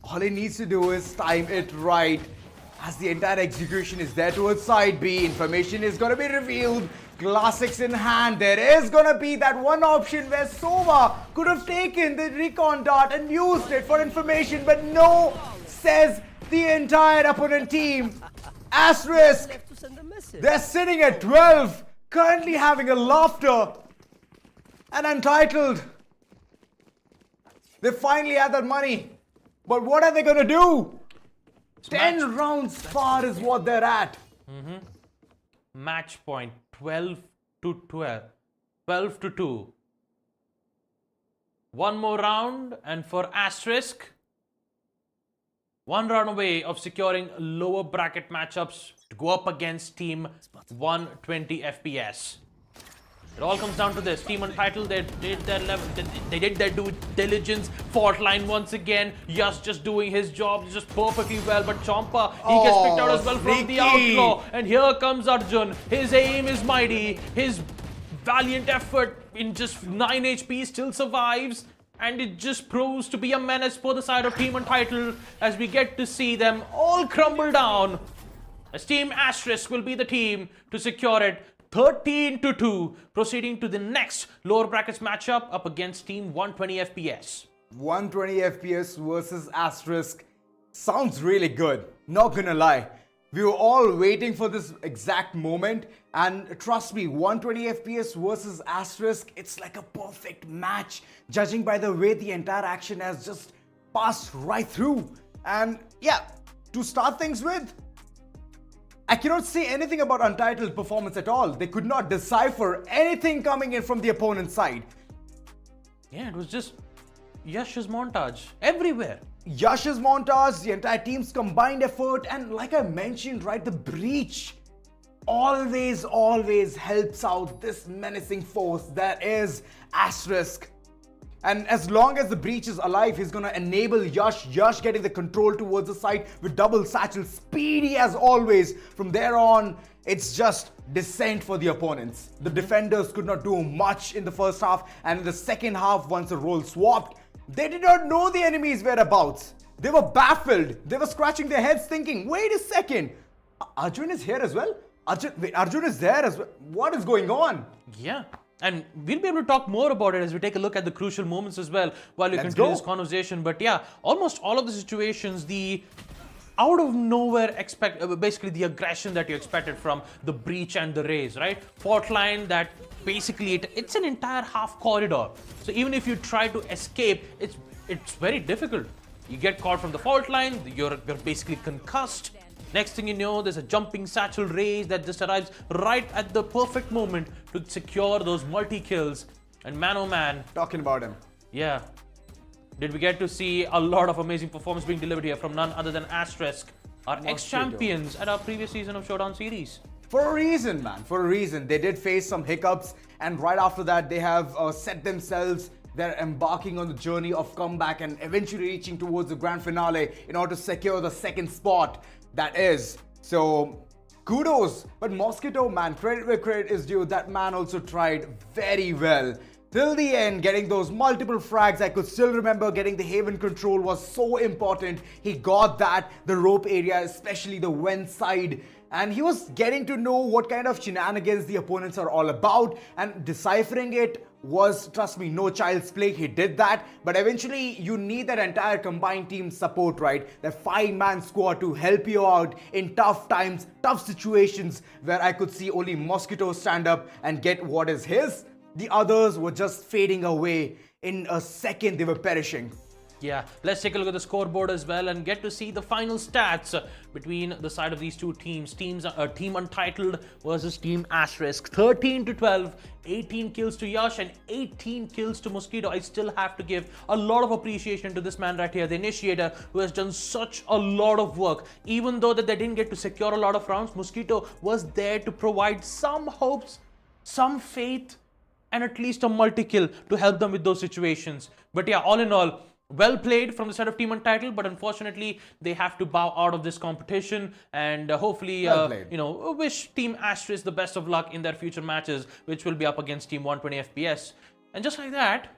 All he needs to do is time it right. As the entire execution is there towards side B, information is going to be revealed. Classics in hand. There is going to be that one option where Sova could have taken the recon dart and used it for information, but no, says the entire opponent team. Asterisk, they're sitting at 12, currently having a laughter. And Untitled, they finally had that money. But what are they going to do? 10 rounds far is what they're at. Match point 12 to 12. 12 to 2. One more round, and for Asterisk, one round away of securing lower bracket matchups to go up against Team 120 FPS. It all comes down to this. Team Untitled, they did their due diligence. Fault line once again. Yash just doing his job just perfectly well. But Champa, he gets picked out as well from the outlaw. And here comes Arjun. His aim is mighty. His valiant effort in just 9 HP still survives. And it just proves to be a menace for the side of Team Untitled as we get to see them all crumble down. As Team Asterisk will be the team to secure it. 13 to 2, proceeding to the next lower brackets matchup up against Team 120 FPS. 120 FPS versus Asterisk sounds really good, not gonna lie. We were all waiting for this exact moment, and trust me, 120 FPS versus Asterisk, it's like a perfect match, judging by the way the entire action has just passed right through. And yeah, to start things with, I cannot say anything about Untitled performance at all. They could not decipher anything coming in from the opponent's side. Yeah, it was just Yash's montage everywhere. Yash's montage, the entire team's combined effort, and like I mentioned, right, the breach always helps out this menacing force that is Asterisk. And as long as the breach is alive, he's gonna enable Yash getting the control towards the side with double satchel, speedy as always. From there on, it's just descent for the opponents. The defenders could not do much in the first half, and in the second half, once the role swapped, they did not know the enemy's whereabouts. They were baffled. They were scratching their heads thinking, wait a second, Arjun is here as well? Arjun is there as well? What is going on? Yeah. And we'll be able to talk more about it as we take a look at the crucial moments as well while we continue this conversation. But yeah, almost all of the situations, the out of nowhere basically the aggression that you expected from the breach and the raise, right? Fault line that basically it's an entire half corridor. So even if you try to escape, it's very difficult. You get caught from the fault line, you're basically concussed. Next thing you know, there's a jumping satchel raise that just arrives right at the perfect moment to secure those multi-kills. And man oh man. Talking about him. Yeah. Did we get to see a lot of amazing performance being delivered here from none other than Asterisk, our ex-champions at our previous season of Showdown series. For a reason, man. For a reason. They did face some hiccups, and right after that, they have set themselves. They're embarking on the journey of comeback and eventually reaching towards the grand finale in order to secure the second spot. That is. So, kudos. But Mosquito, man, credit where credit is due. That man also tried very well. Till the end, getting those multiple frags. I could still remember getting the Haven control was so important. He got that, the rope area, especially the Wen side. And he was getting to know what kind of shenanigans the opponents are all about and deciphering it was, trust me, no child's play. He did that. But eventually, you need that entire combined team support, right? That 5-man squad to help you out in tough times, tough situations where I could see only Mosquito stand up and get what is his. The others were just fading away. In a second, they were perishing. Yeah, let's take a look at the scoreboard as well and get to see the final stats between the side of these two teams. Team Untitled versus Team Asterisk. 13-12, 18 kills to Yash and 18 kills to Mosquito. I still have to give a lot of appreciation to this man right here, the initiator, who has done such a lot of work. Even though that they didn't get to secure a lot of rounds, Mosquito was there to provide some hopes, some faith, and at least a multi-kill to help them with those situations. But yeah, all in all, well played from the side of Team Untitled, but unfortunately they have to bow out of this competition, and hopefully wish Team Asterisk the best of luck in their future matches, which will be up against Team 120 FPS. And just like that,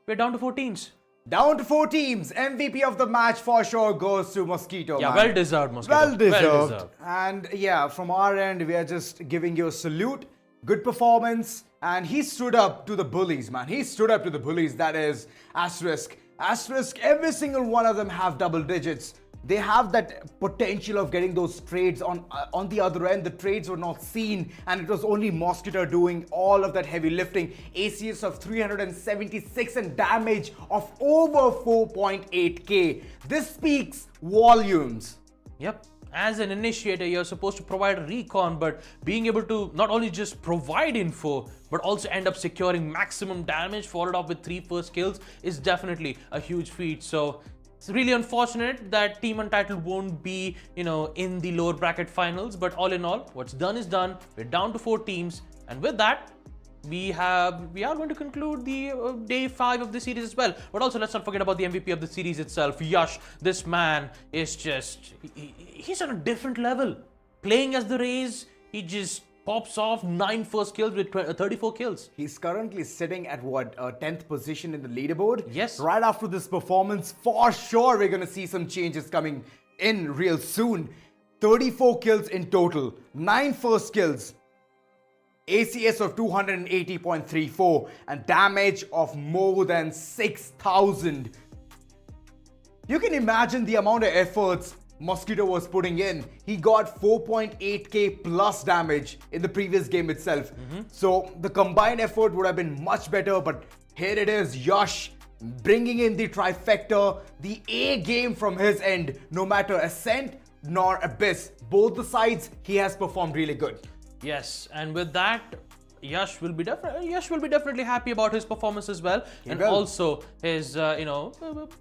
we're down to 4 teams. Down to 4 teams. MVP of the match for sure goes to Mosquito. Yeah, man. well deserved, Mosquito. Well deserved. And yeah, from our end, we are just giving you a salute. Good performance. And he stood up to the bullies, man. He stood up to the bullies. That is Asterisk. Asterisk, every single one of them have double digits. They have that potential of getting those trades on the other end. The trades were not seen, and it was only Mosquito doing all of that heavy lifting. ACS of 376 and damage of over 4.8k. This speaks volumes. Yep. As an initiator, you're supposed to provide recon, but being able to not only just provide info, but also end up securing maximum damage followed up with 3 first kills is definitely a huge feat. So it's really unfortunate that Team Untitled won't be, in the lower bracket finals. But all in all, what's done is done. We're down to 4 teams. And with that, we are going to conclude the day 5 of the series as well. But also, let's not forget about the MVP of the series itself, Yash. This man is just, he's on a different level. Playing as the Rays, he just pops off 9 first kills with 34 kills. He's currently sitting at 10th position in the leaderboard. Yes. Right after this performance, for sure, we're going to see some changes coming in real soon. 34 kills in total, 9 first kills. ACS of 280.34 and damage of more than 6,000. You can imagine the amount of efforts Mosquito was putting in. He got 4.8k plus damage in the previous game itself. So the combined effort would have been much better, but here it is, Yash bringing in the trifecta, the A game from his end. No matter Ascent nor Abyss, both the sides, he has performed really good. Yes, and with that, Yash will be definitely happy about his performance as well, and also his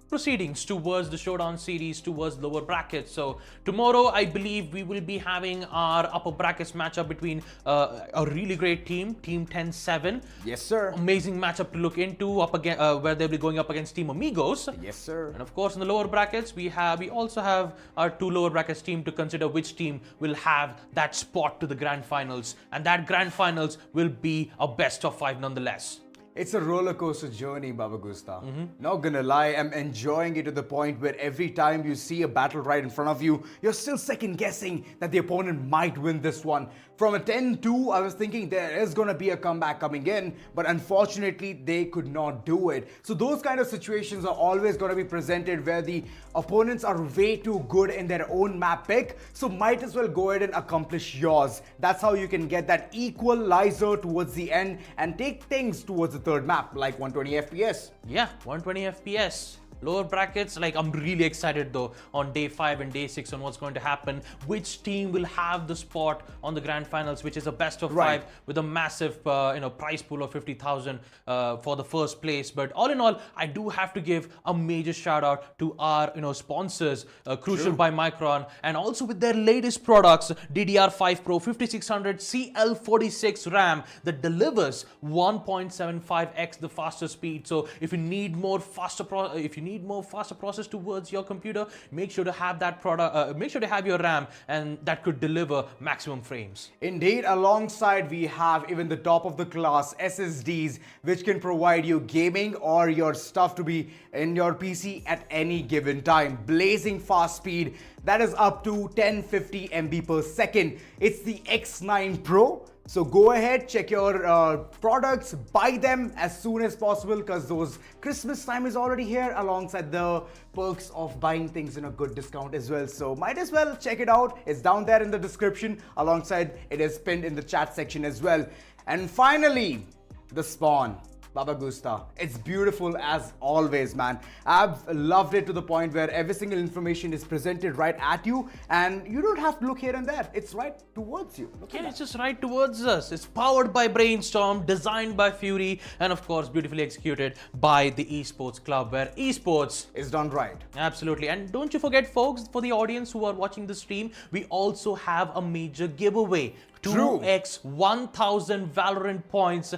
proceedings towards the Showdown series, towards lower brackets. So tomorrow, I believe we will be having our upper brackets matchup between a really great team, Team 10-7. Yes, sir. Amazing matchup to look into where they'll be going up against Team Amigos. Yes, sir. And of course, in the lower brackets, we also have our 2 lower brackets team to consider which team will have that spot to the grand finals, and that grand finals will be a best of 5 nonetheless. It's a roller coaster journey, Baba Gusta. Not gonna lie, I'm enjoying it to the point where every time you see a battle right in front of you, you're still second guessing that the opponent might win this one. From a 10-2, I was thinking there is gonna be a comeback coming in, but unfortunately, they could not do it. So those kind of situations are always gonna be presented where the opponents are way too good in their own map pick, so might as well go ahead and accomplish yours. That's how you can get that equalizer towards the end and take things towards the third map, like 120 FPS. Yeah, 120 FPS. Lower brackets, I'm really excited though on day 5 and day 6 on what's going to happen. Which team will have the spot on the grand finals, which is a best of 5 with a massive prize pool of 50,000 for the first place. But all in all, I do have to give a major shout out to our sponsors, Crucial by Micron, and also with their latest products, DDR5 Pro 5600 CL46 RAM that delivers 1.75x the faster speed. So if you need more faster process towards your computer, make sure to have that product, make sure to have your RAM, and that could deliver maximum frames. Indeed, alongside we have even the top of the class SSDs, which can provide you gaming or your stuff to be in your PC at any given time. Blazing fast speed that is up to 1050 MB per second. It's the X9 Pro. So go ahead, check your products, buy them as soon as possible because those Christmas time is already here alongside the perks of buying things in a good discount as well. So might as well check it out. It's down there in the description alongside it is pinned in the chat section as well. And finally, the spawn. Baba Gusta. It's beautiful as always, man. I've loved it to the point where every single information is presented right at you and you don't have to look here and there. It's right towards you. Yeah, it's just right towards us. It's powered by Brainstorm, designed by Fury, and of course, beautifully executed by the Esports Club, where esports It's done right. Absolutely. And don't you forget, folks, for the audience who are watching the stream, we also have a major giveaway. True. 2x 1000 Valorant points,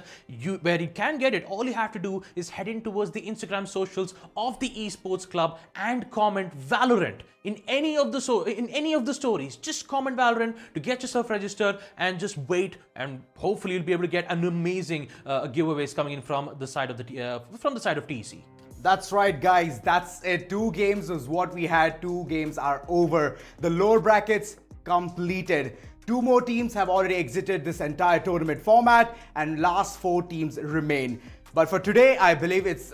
where you can get it. All you have to do is head in towards the Instagram socials of the Esports Club and comment Valorant in any of the stories. Just comment Valorant to get yourself registered and just wait, and hopefully you'll be able to get an amazing giveaways coming in from the side of TEC. That's right, guys. That's it. 2 games was what we had. 2 games are over. The lower brackets completed. 2 more teams have already exited this entire tournament format and last 4 teams remain. But for today, I believe it's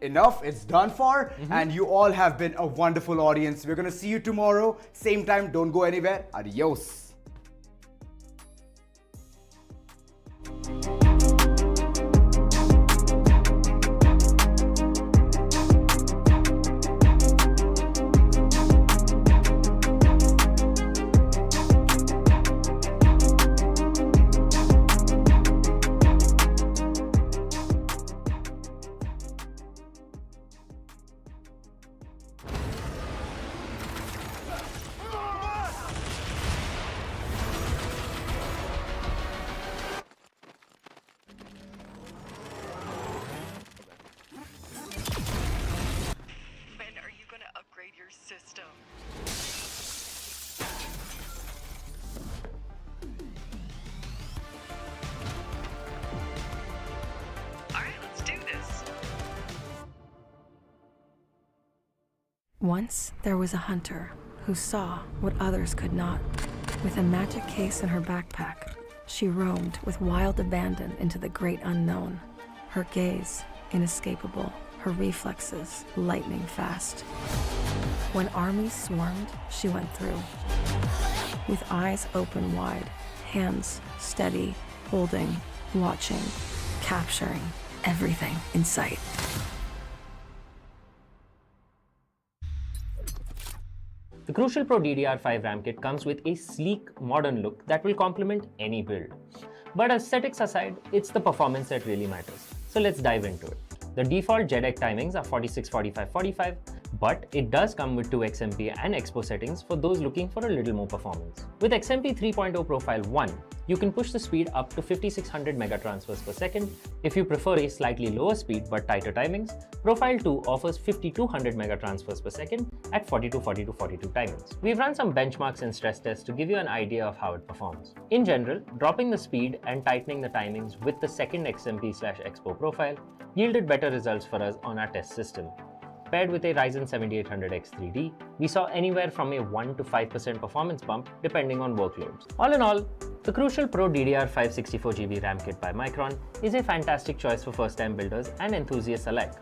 enough. It's done for. And you all have been a wonderful audience. We're going to see you tomorrow. Same time. Don't go anywhere. Adios. your system. Alright, let's do this. Once there was a hunter who saw what others could not. With a magic case in her backpack, she roamed with wild abandon into the great unknown. Her gaze inescapable, her reflexes lightning fast. When armies swarmed, she went through. With eyes open wide, hands steady, holding, watching, capturing everything in sight. The Crucial Pro DDR5 RAM kit comes with a sleek, modern look that will complement any build. But aesthetics aside, it's the performance that really matters. So let's dive into it. The default JEDEC timings are 46, 45, 45, but it does come with 2 XMP and Expo settings for those looking for a little more performance. With XMP 3.0 Profile 1, you can push the speed up to 5600 megatransfers per second. If you prefer a slightly lower speed but tighter timings, Profile 2 offers 5200 megatransfers per second at 42 timings. We've run some benchmarks and stress tests to give you an idea of how it performs. In general, dropping the speed and tightening the timings with the second XMP/Expo profile yielded better results for us on our test system. Paired with a Ryzen 7800X 3D, we saw anywhere from a 1 to 5% performance bump depending on workloads. All in all, the Crucial Pro DDR5 64GB RAM kit by Micron is a fantastic choice for first-time builders and enthusiasts alike.